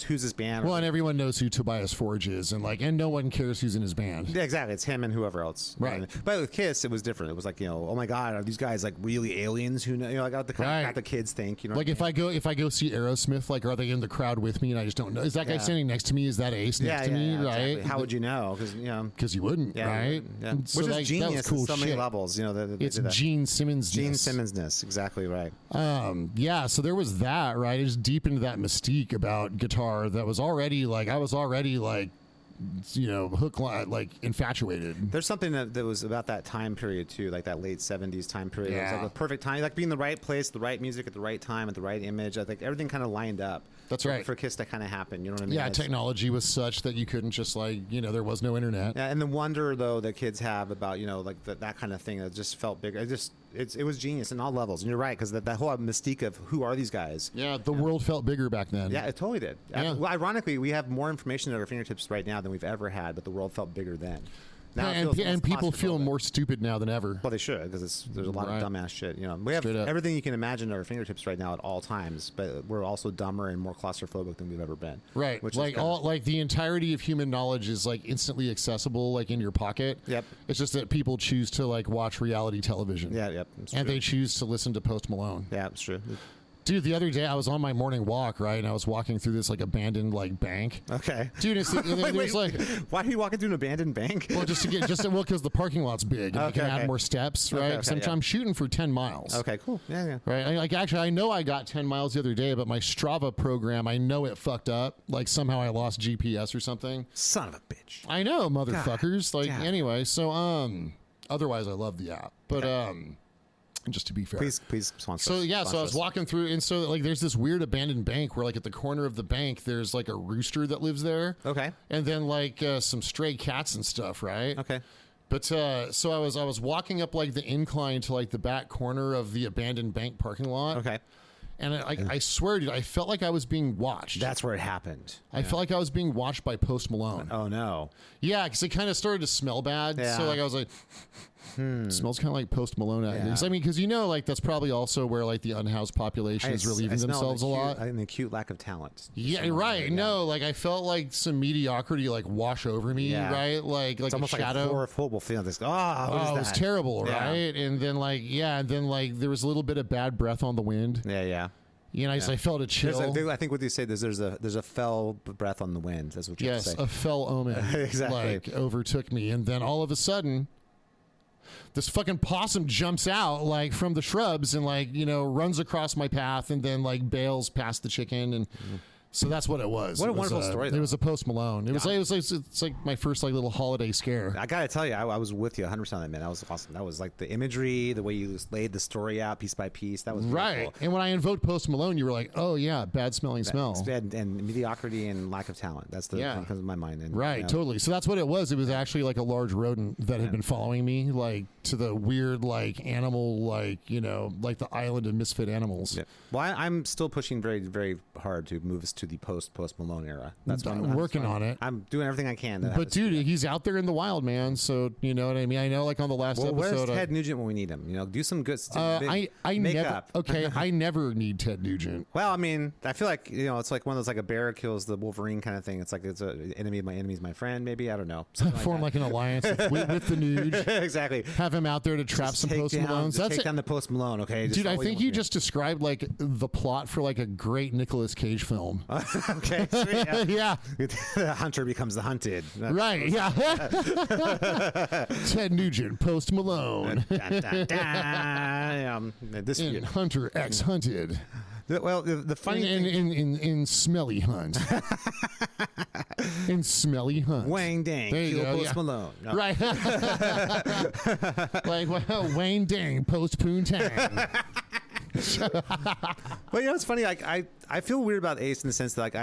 who's this band? Well, and everyone knows who Tobias Forge is, and no one cares who's in his band. Yeah, exactly. It's him and whoever else. Right. But with Kiss, it was different. It was like oh my god, are these guys like really aliens? Who know? Like what the kids think. Like if I go see Aerosmith, like are they in the crowd with me and I just don't know? Is that guy standing next to me? Is that Ace next to me? Right. Exactly. How would you know? Because you wouldn't. Right. Yeah. So which is genius. That was cool on so many levels. It's Gene Simmons. Exactly right. So there was that, right? It just deepened that mystique about guitar that was already like I was already like hook line, like infatuated. There's something that was about that time period too, like that late 70s time period. Yeah. It was like the perfect time, like being in the right place, the right music at the right time, at the right image. I think everything kind of lined up. That's right. For Kiss to kind of happen. You know what I mean? Yeah, technology was such that you couldn't just there was no internet. Yeah, and the wonder though that kids have about like that kind of thing, it just felt bigger. It was genius in all levels. And you're right, because that whole mystique of who are these guys? Yeah, the world felt bigger back then. Yeah, it totally did. Yeah. Well, ironically, we have more information at our fingertips right now than we've ever had, but the world felt bigger then. Now and people feel more stupid now than ever. Well, they should, because there's a lot of dumbass shit. We have everything you can imagine at our fingertips right now at all times, but we're also dumber and more claustrophobic than we've ever been. Right, like the entirety of human knowledge is like instantly accessible, like in your pocket. Yep. It's just that people choose to like watch reality television. Yeah, yep. And they choose to listen to Post Malone. Yeah, it's true. Dude, the other day I was on my morning walk, right, and I was walking through this like abandoned like bank. Okay. Dude, wait, why are you walking through an abandoned bank? Well, because the parking lot's big and you can add more steps, right? I'm shooting for 10 miles. Okay, cool. Yeah. Right. Actually, I know I got 10 miles the other day, but my Strava program, I know it fucked up. Like somehow I lost GPS or something. Son of a bitch. I know, motherfuckers. God. Anyway, so otherwise I love the app, but just to be fair, please sponsor. So I was walking through, and so like there's this weird abandoned bank where like at the corner of the bank there's like a rooster that lives there. Okay. And then like some stray cats and stuff, right? Okay. But so I was walking up like the incline to like the back corner of the abandoned bank parking lot. Okay. And I swear, dude, I felt like I was being watched. That's where it happened. I felt like I was being watched by Post Malone. Oh no. Yeah, because it kind of started to smell bad. Yeah. So like I was like, it smells kind of like Post Malone. Yeah. I mean, because like that's probably also where like the unhoused population is relieving themselves a lot. I think the acute lack of talent. Yeah, right. No, like I felt like some mediocrity like wash over me, right? Like it's almost a shadow. like a horrible feeling. This, it was terrible, right? And then like there was a little bit of bad breath on the wind. Yeah. You know, I felt a chill. I think what you say is there's a fell breath on the wind. That's what you have to say. Yes, a fell omen exactly like overtook me, and then all of a sudden, this fucking possum jumps out like from the shrubs and like runs across my path and then like bails past the chicken and. So that's what it was. What a wonderful story, though. It was a Post Malone. It's like my first like little holiday scare. I gotta tell you, I was with you 100% on that, man. That was awesome. That was like the imagery, the way you laid the story out piece by piece. That was right. Cool. And when I invoked Post Malone, you were like, "Oh yeah, bad smelling smell." And mediocrity and lack of talent. That's the thing that comes to my mind. And, right, totally. So that's what it was. It was actually like a large rodent that had been following me, like to the weird like animal, like like the island of misfit animals. Yeah. Well, I'm still pushing very, very hard to move us to the Post Malone era. That's what I'm working on it. I'm doing everything I can. But dude, he's out there in the wild, man. So you know what I mean. I know, like on the last episode, where's Ted Nugent when we need him? Do some good. I make never. up. Okay, I never need Ted Nugent. Well, I mean, I feel like it's like one of those like a bear kills the Wolverine kind of thing. It's like it's an enemy of my enemy is my friend. Maybe I don't know. Form like an alliance with the Nuge. Exactly. Have him out there to trap just some Post Malones. That's take down the Post Malone. Okay, dude. I think you just described like the plot for like a great Nicolas Cage film. Okay. Sweet, yeah. The hunter becomes the hunted. Right, yeah. Ted Nugent, Post Malone. In Hunter X Hunted. Well, the funny thing... In Smelly Hunt. In Smelly Hunt. Wang Dang. There you go. Post Malone. No. Right. Like, well, Wayne Dang, Post Poontang. Well, it's funny. Like, I feel weird about Ace in the sense that like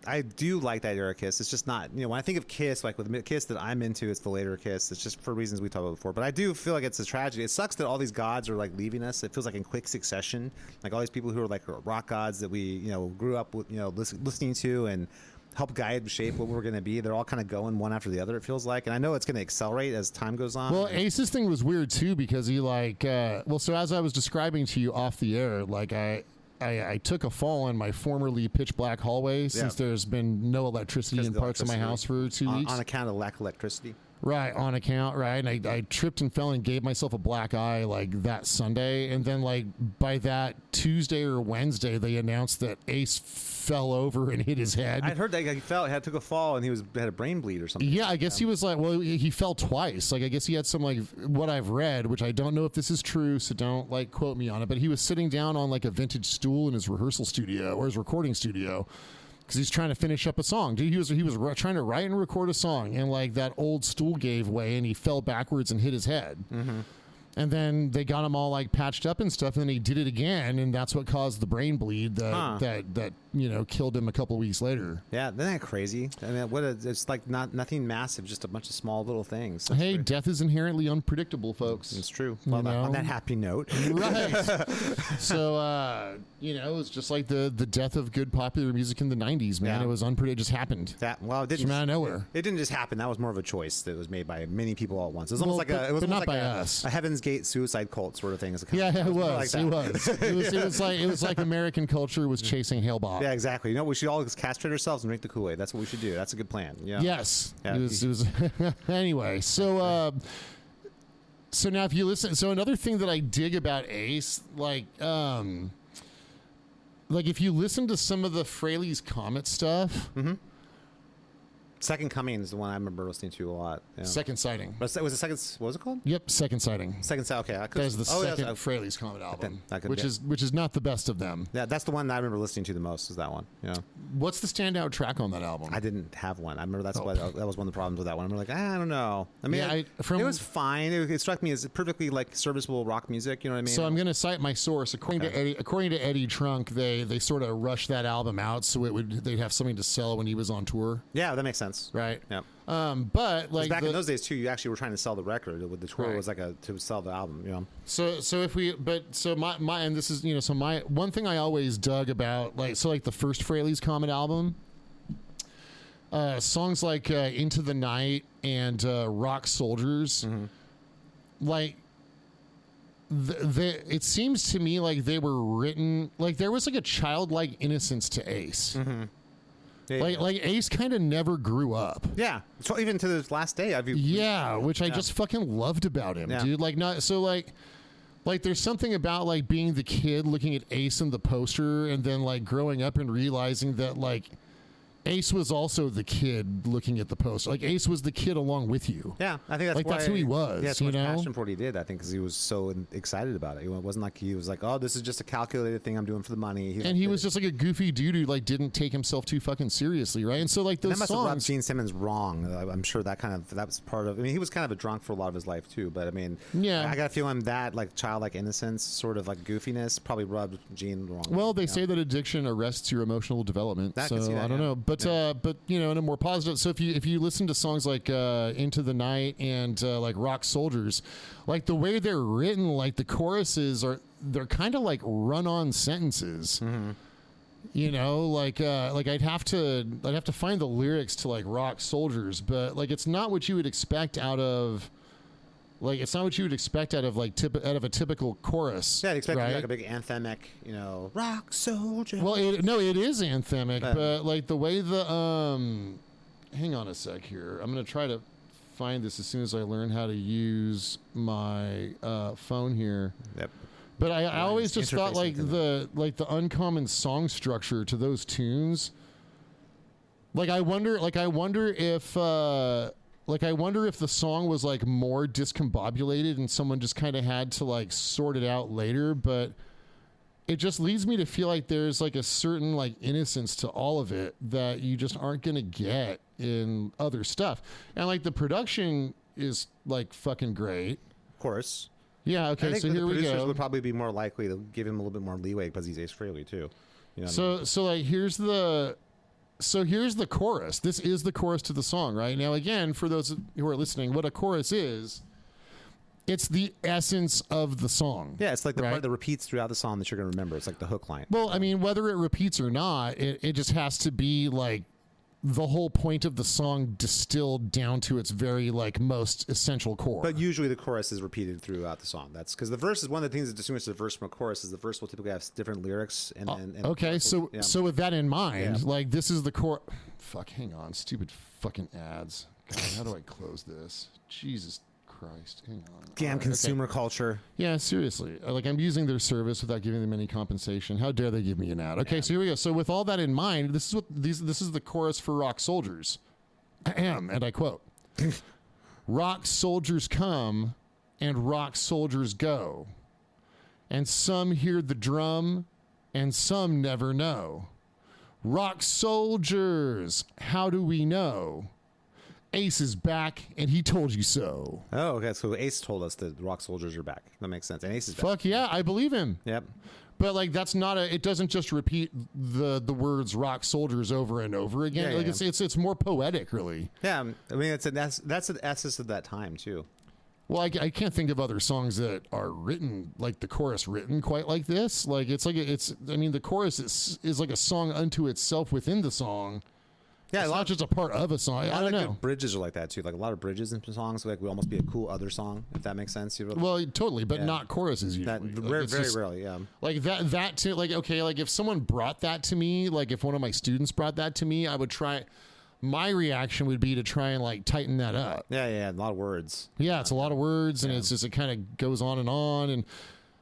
I do like that era Kiss. It's just not, when I think of Kiss, like with the Kiss that I'm into, it's the later Kiss. It's just for reasons we talked about before. But I do feel like it's a tragedy. It sucks that all these gods are like leaving us. It feels like in quick succession. Like all these people who are like rock gods that we, grew up with, listening to and help guide shape what we're going to be. They're all kind of going one after the other, it feels like. And I know it's going to accelerate as time goes on. Well, Ace's thing was weird too because he like, so as I was describing to you off the air, like I took a fall in my formerly pitch black hallway since there's been no electricity in parts of my house for 2 weeks. On account of lack of electricity? Right, on account, right? And I tripped and fell and gave myself a black eye like that Sunday. And then like by that Tuesday or Wednesday, they announced that Ace fell over and hit his head. I'd heard that he took a fall and he had a brain bleed or something. Yeah, I guess he was like, well, he fell twice. Like I guess he had some like what I've read, which I don't know if this is true, so don't like quote me on it. But he was sitting down on like a vintage stool in his rehearsal studio or his recording studio. Because he's trying to finish up a song. Dude, he was trying to write and record a song, and like that old stool gave way, and he fell backwards and hit his head. Mm-hmm. And then they got him all like patched up and stuff, and then he did it again, and that's what caused the brain bleed that killed him a couple of weeks later. Yeah, isn't that crazy? I mean, it's like nothing massive, just a bunch of small little things. Hey, death is inherently unpredictable, folks. It's true. Well, on that happy note, right? So it was just like the death of good popular music in the '90s, man. Yeah. It was unpredictable. It just happened. It didn't from out of nowhere. It didn't just happen. That was more of a choice that was made by many people all at once. It was almost like us. a Heaven's Gate suicide cult sort of thing. It was like American culture was chasing Hail Bob. Yeah, exactly. We should all castrate ourselves and drink the Kool-Aid. That's what we should do. That's a good plan. Yeah. Yes. Yeah. It was anyway. So now if you listen, so another thing that I dig about Ace, like if you listen to some of the Fraley's Comet stuff. Mm-hmm. Second Coming is the one I remember listening to a lot. Yeah. Second Sighting. Was the second? What was it called? Yep, Second Sighting. Second Sighting. Okay, that is the second Fraley's Comet album, which is not the best of them. Yeah, that's the one that I remember listening to the most. Is that one? Yeah. What's the standout track on that album? I didn't have one. I remember that was one of the problems with that one. I'm like, I don't know. I mean, it was fine. It struck me as perfectly like serviceable rock music. You know what I mean? So I'm going to cite my source. According to Eddie Trunk, they sort of rushed that album out so they'd have something to sell when he was on tour. Yeah, that makes sense. sense. right? Yeah. But like Back in those days too, you actually were trying to sell the record. With the tour Right. was like to sell the album. You know. So if we, but so my and this is, you know, so my one thing I always dug about, like, so like the first Fraley's Comet album, songs like Into the Night and Rock Soldiers, like it seems to me like they were written, like there was like a childlike innocence to Ace. Yeah, Like Ace kind of never grew up. yeah. So even to this last day, Which I just fucking loved about him, Yeah. dude. Like not so like there's something about like being the kid looking at Ace in the poster and then like growing up and realizing that like Ace was also the kid looking at the poster. Like Ace was the kid along with you. Yeah, I think that's Like, why, that's who he was, Yeah, that's you much know? passion for what he did. I think because he was so excited about it. It wasn't like he was like, "Oh, this is just a calculated thing I'm doing for the money." And he was just like a goofy dude who like didn't take himself too fucking seriously, right? And so like those that must have rubbed songs. Gene Simmons wrong. I'm sure that was part of. I mean, he was kind of a drunk for a lot of his life too. But I mean, Yeah. I got a feeling that like childlike innocence, sort of like goofiness, probably rubbed Gene wrong. Well, they say that addiction arrests your emotional development. That So can see that, I don't yeah. know, but you know, in a more positive. So if you listen to songs like Into the Night and like Rock Soldiers, like the way they're written, like the choruses they're kind of like run-on sentences. You know, like I'd have to find the lyrics to like Rock Soldiers, but like it's not what you would expect out of. Like it's not what you would expect out of like out of a typical chorus. Yeah, I'd expect it to be right? like a big anthemic, you know, rock soldier. Well, it is anthemic, but like the way the hang on a sec here. I'm gonna try to find this as soon as I learn how to use my phone here. Yep. But I always just thought interfacing like to the uncommon song structure to those tunes. Like I wonder if the song was like more discombobulated and someone just kind of had to like sort it out later, but it just leads me to feel like there's like a certain like innocence to all of it that you just aren't going to get in other stuff. And like the production is like fucking great. Of course. Yeah, I okay, think so the here we producers go. would probably be more likely to give him a little bit more leeway because he's Ace Frehley too. You know what I mean? So like here's the chorus. This is the chorus to the song, right? Now again, for those who are listening, what a chorus is, it's the essence of the song. Yeah, it's like the right? part that repeats throughout the song that you're going to remember. It's like the hook line. Well, I mean, whether it repeats or not, it just has to be like the whole point of the song distilled down to its very like most essential core. But usually the chorus is repeated throughout the song. That's because the verse is one of the things that distinguishes the verse from a chorus. Is the verse will typically have different lyrics and okay, so yeah. so with that in mind, Yeah. like this is the core. Fuck, hang on, stupid fucking ads. God, how do I close this? Jesus Christ, hang on. Damn All right, consumer okay. culture. Yeah, seriously. Like I'm using their service without giving them any compensation. How dare they give me an ad? Okay, so here we go. So with all that in mind, this is the chorus for Rock Soldiers. Ahem, and I quote: "Rock soldiers come and rock soldiers go. And some hear the drum and some never know. Rock soldiers, how do we know? Ace is back and he told you so." Oh, okay. So Ace told us that rock soldiers are back. That makes sense. And Ace is back. Fuck yeah, I believe him. Yep. But like that's not it doesn't just repeat the words rock soldiers over and over again. Yeah, like yeah. it's more poetic, really. Yeah, I mean that's the essence of that time too. Well, I can't think of other songs that are written like the chorus written quite like this. Like I mean the chorus is like a song unto itself within the song. Yeah, It's not just a part of a song. I don't know. Bridges are like that too. Like a lot of bridges in songs like would almost be a cool other song if that makes sense. Well, totally, but Yeah. not choruses that usually. Like, very, it's very just- rarely. Yeah. Like that too. Like okay, like if someone brought that to me, like if one of my students brought that to me, I would try. My reaction would be to try and like tighten that up. Yeah. A lot of words. Yeah, it's a lot of words, and it's just it kind of goes on, and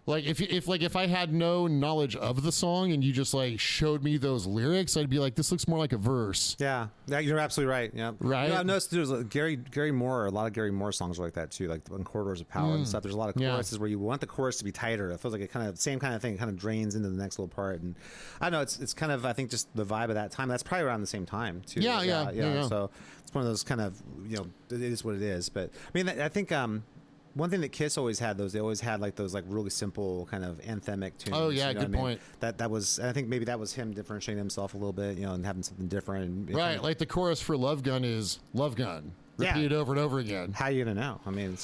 like if I had no knowledge of the song and you just like showed me those lyrics, I'd be like, this looks more like a verse. Yeah, you're absolutely right. Yeah, Right? You know, I've noticed there's like Gary Moore. A lot of Gary Moore songs are like that too, like on Corridors of Power and stuff. There's a lot of Yeah. choruses where you want the chorus to be tighter. It feels like it kind of same kind of thing. It kind of drains into the next little part, and I don't know it's kind of I think just the vibe of that time. That's probably around the same time too. Yeah. So it's one of those kind of it is what it is. But I mean I think one thing that Kiss always had, they always had like those like really simple kind of anthemic tunes. Oh yeah, good point. That was, I think maybe that was him differentiating himself a little bit, and having something different. And, right, like the chorus for Love Gun is Love Gun. Repeated over and over again. How are you gonna know? I mean,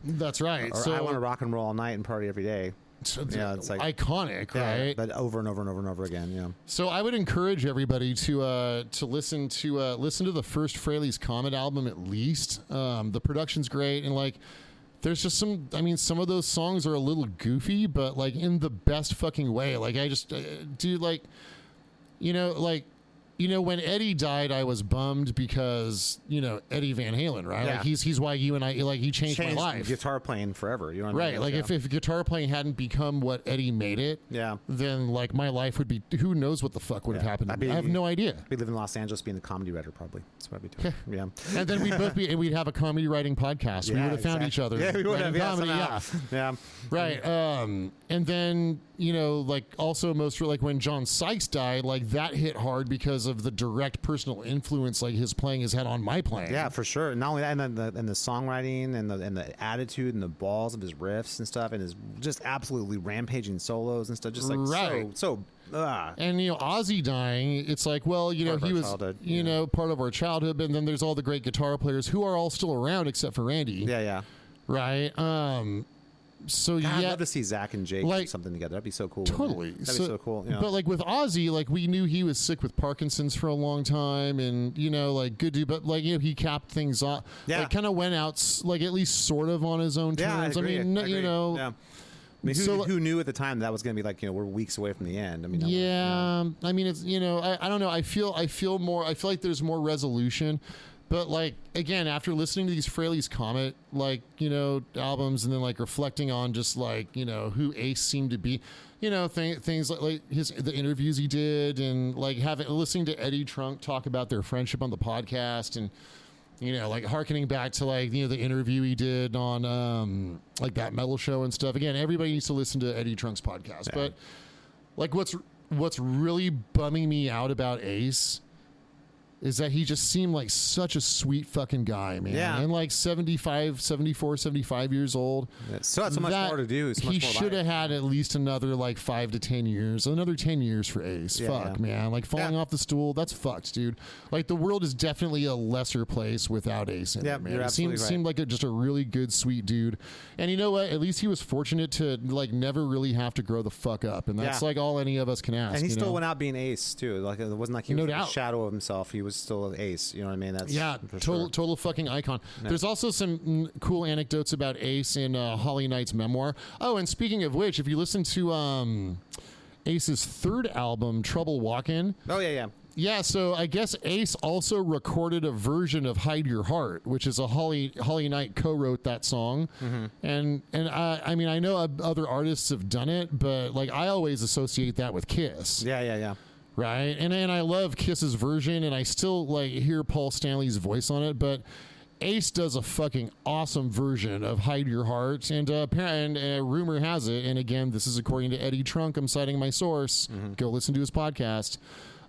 that's right. Or so I want to rock and roll all night and party every day. It's like iconic, right? But over and over and over and over again. Yeah. So I would encourage everybody to listen to the first Fraley's Comet album at least. The production's great, and like there's just some. I mean, some of those songs are a little goofy, but like in the best fucking way. Like I just do like, when Eddie died, I was bummed because Eddie Van Halen, right? Yeah. Like he's why you and I he changed my life. Guitar playing forever, you know what right? I mean? Like if guitar playing hadn't become what Eddie made it, then like my life would be. Who knows what the fuck would have happened? I have no idea. We'd live in Los Angeles, being the comedy writer, probably. That's what I'd be doing. Yeah. And then we'd both be, and we'd have a comedy writing podcast. We would have found each other. Yeah, we would have. Comedy, yeah. Right. And then like also like when John Sykes died, like that hit hard because of the direct personal influence like his playing has had on my playing. Yeah, for sure. Not only that, and the songwriting and the attitude and the balls of his riffs and stuff, and his just absolutely rampaging solos and stuff. Just like so. And Ozzy dying, it's like, well, he was part of our childhood, and then there's all the great guitar players who are all still around except for Randy. Yeah. Right. So I'd love to see Zach and Jake do something together. That'd be so cool. Totally, that'd be so cool. But like with Ozzy, like we knew he was sick with Parkinson's for a long time, and like good dude. But like he capped things off. Yeah, like, kind of went out like at least sort of on his own terms. I mean, Yeah. I mean, who knew at the time that was going to be like we're weeks away from the end? I mean, I mean it's I don't know. I feel like there's more resolution. But like again, after listening to these Fraley's Comet albums, and then like reflecting on just like who Ace seemed to be, things like the interviews he did, and like listening to Eddie Trunk talk about their friendship on the podcast, and like harkening back to like the interview he did on like that metal show and stuff. Again, everybody needs to listen to Eddie Trunk's podcast. Yeah. But like what's really bumming me out about Ace is that he just seemed like such a sweet fucking guy, man. Yeah. And like 74, 75 years old. Yeah. So that's so much more to do. He should have had at least another like 5 to 10 years. Another 10 years for Ace. Man. Like falling off the stool, that's fucked, dude. Like the world is definitely a lesser place without Ace in it, man. You're absolutely right. Seemed like just a really good, sweet dude. And you know what? At least he was fortunate to like never really have to grow the fuck up. And that's like all any of us can ask. And he still went out being Ace too. Like it wasn't like he was a shadow of himself. He was still an Ace, you know what I mean? That's total fucking icon. Yeah. There's also some cool anecdotes about Ace in Holly Knight's memoir. Oh, and speaking of which, if you listen to Ace's third album, Trouble Walkin'. Oh yeah. Yeah, so I guess Ace also recorded a version of Hide Your Heart, which is a Holly Knight co-wrote that song. Mm-hmm. And I mean, I know other artists have done it, but like I always associate that with Kiss. Yeah. Right, and I love Kiss's version, and I still like hear Paul Stanley's voice on it, but Ace does a fucking awesome version of Hide Your Heart, and apparently, rumor has it, and again, this is according to Eddie Trunk, I'm citing my source, go listen to his podcast,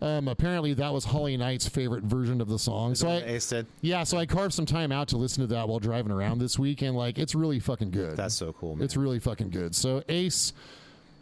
apparently that was Holly Knight's favorite version of the song. So Ace did? Yeah, so I carved some time out to listen to that while driving around this week, and like, it's really fucking good. That's so cool, man. It's really fucking good. So Ace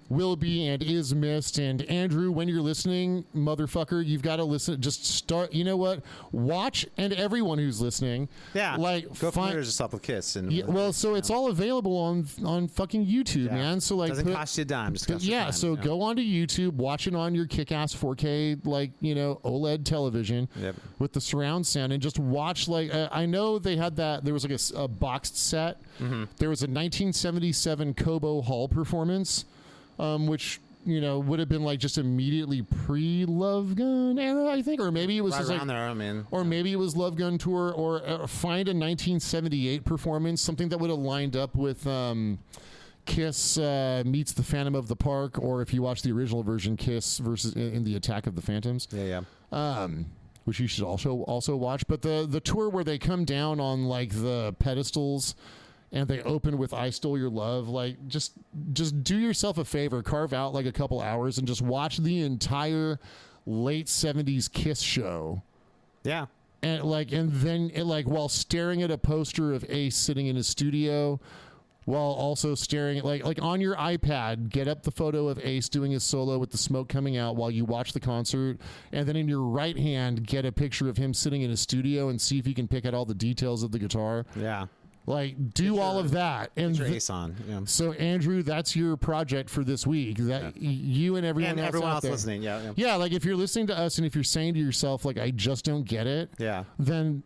will be and is missed. And Andrew, when you're listening, motherfucker, you've got to listen. Just start. You know what? Watch, and everyone who's listening, like go familiarize yourself with Kiss. And so it's all available on fucking YouTube, man. So like, doesn't cost you a dime. Just costs you time, so go onto YouTube, watch it on your kick-ass 4K like OLED television with the surround sound, and just watch. Like I know they had that. There was like a boxed set. Mm-hmm. There was a 1977 Cobo Hall performance. Which would have been like just immediately pre-Love Gun era, I think, or maybe it was right just around there. I mean, or maybe it was Love Gun tour, or find a 1978 performance, something that would have lined up with Kiss meets the Phantom of the Park, or if you watch the original version, Kiss versus in the Attack of the Phantoms. Which you should also watch. But the tour where they come down on like the pedestals. And they open with I Stole Your Love. Like, just do yourself a favor. Carve out like a couple hours and just watch the entire late 70s Kiss show. Yeah. And then while staring at a poster of Ace sitting in his studio while also staring at like on your iPad, get up the photo of Ace doing his solo with the smoke coming out while you watch the concert, and then in your right hand get a picture of him sitting in a studio and see if you can pick out all the details of the guitar. Yeah. Like do all of that and your Ace on. Yeah. So Andrew, that's your project for this week. That you and everyone else there. Listening. Yeah. Yeah, like if you're listening to us and if you're saying to yourself like I just don't get it. Yeah. Then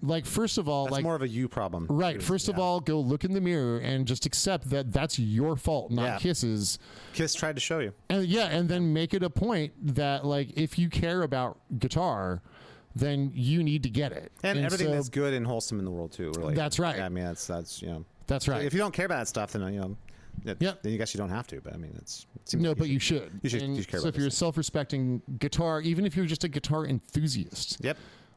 like first of all, that's like more of a you problem. Right. First of all, go look in the mirror and just accept that that's your fault, not Kiss's. Kiss tried to show you. And and then make it a point that like if you care about guitar, then you need to get it. And everything that's good and wholesome in the world too, really. That's right. Yeah, I mean that's That's right. If you don't care about that stuff, then then you guess you don't have to. But I mean, it seems no, like but you should. You should care so about if you're a self-respecting guitar, even if you're just a guitar enthusiast,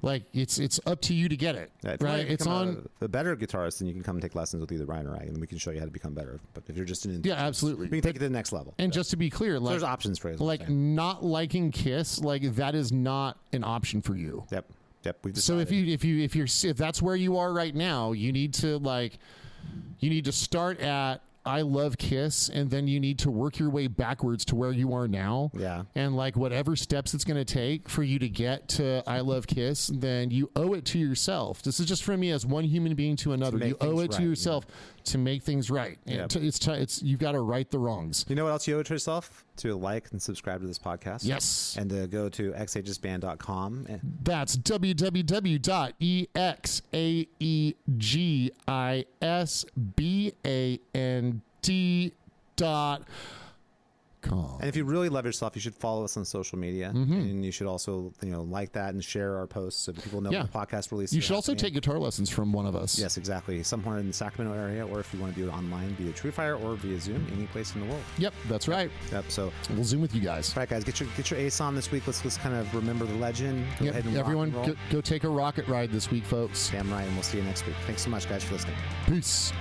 like it's up to you to get it. Yeah, right? It's on the better guitarist, then you can come and take lessons with either Ryan or I, and we can show you how to become better. But if you're just an enthusiast, absolutely, we can take it to the next level. And just to be clear, like there's options for you. Like not liking Kiss, like that is not an option for you. Yep. So if that's where you are right now, you need to start at I love Kiss, and then you need to work your way backwards to where you are now. Yeah. And like whatever steps it's going to take for you to get to I love Kiss, then you owe it to yourself. This is just from me as one human being to another. You owe it to yourself to make things right. Yep. It's you've got to right the wrongs. You know what else you owe it to yourself? To like and subscribe to this podcast. Yes. And to go to xaegisband.com. That's www.exaegisband.com. And if you really love yourself, you should follow us on social media, and you should also like that and share our posts so people know when the podcast releases. You should also take guitar lessons from one of us. Yes, exactly. Somewhere in the Sacramento area, or if you want to do it online via TrueFire or via Zoom, any place in the world. Yep, that's right. Yep. So we'll Zoom with you guys. All right, guys, get your Ace on this week. Let's kind of remember the legend. Go ahead and everyone, rock and roll. go take a rocket ride this week, folks. Damn right, and we'll see you next week. Thanks so much, guys, for listening. Peace.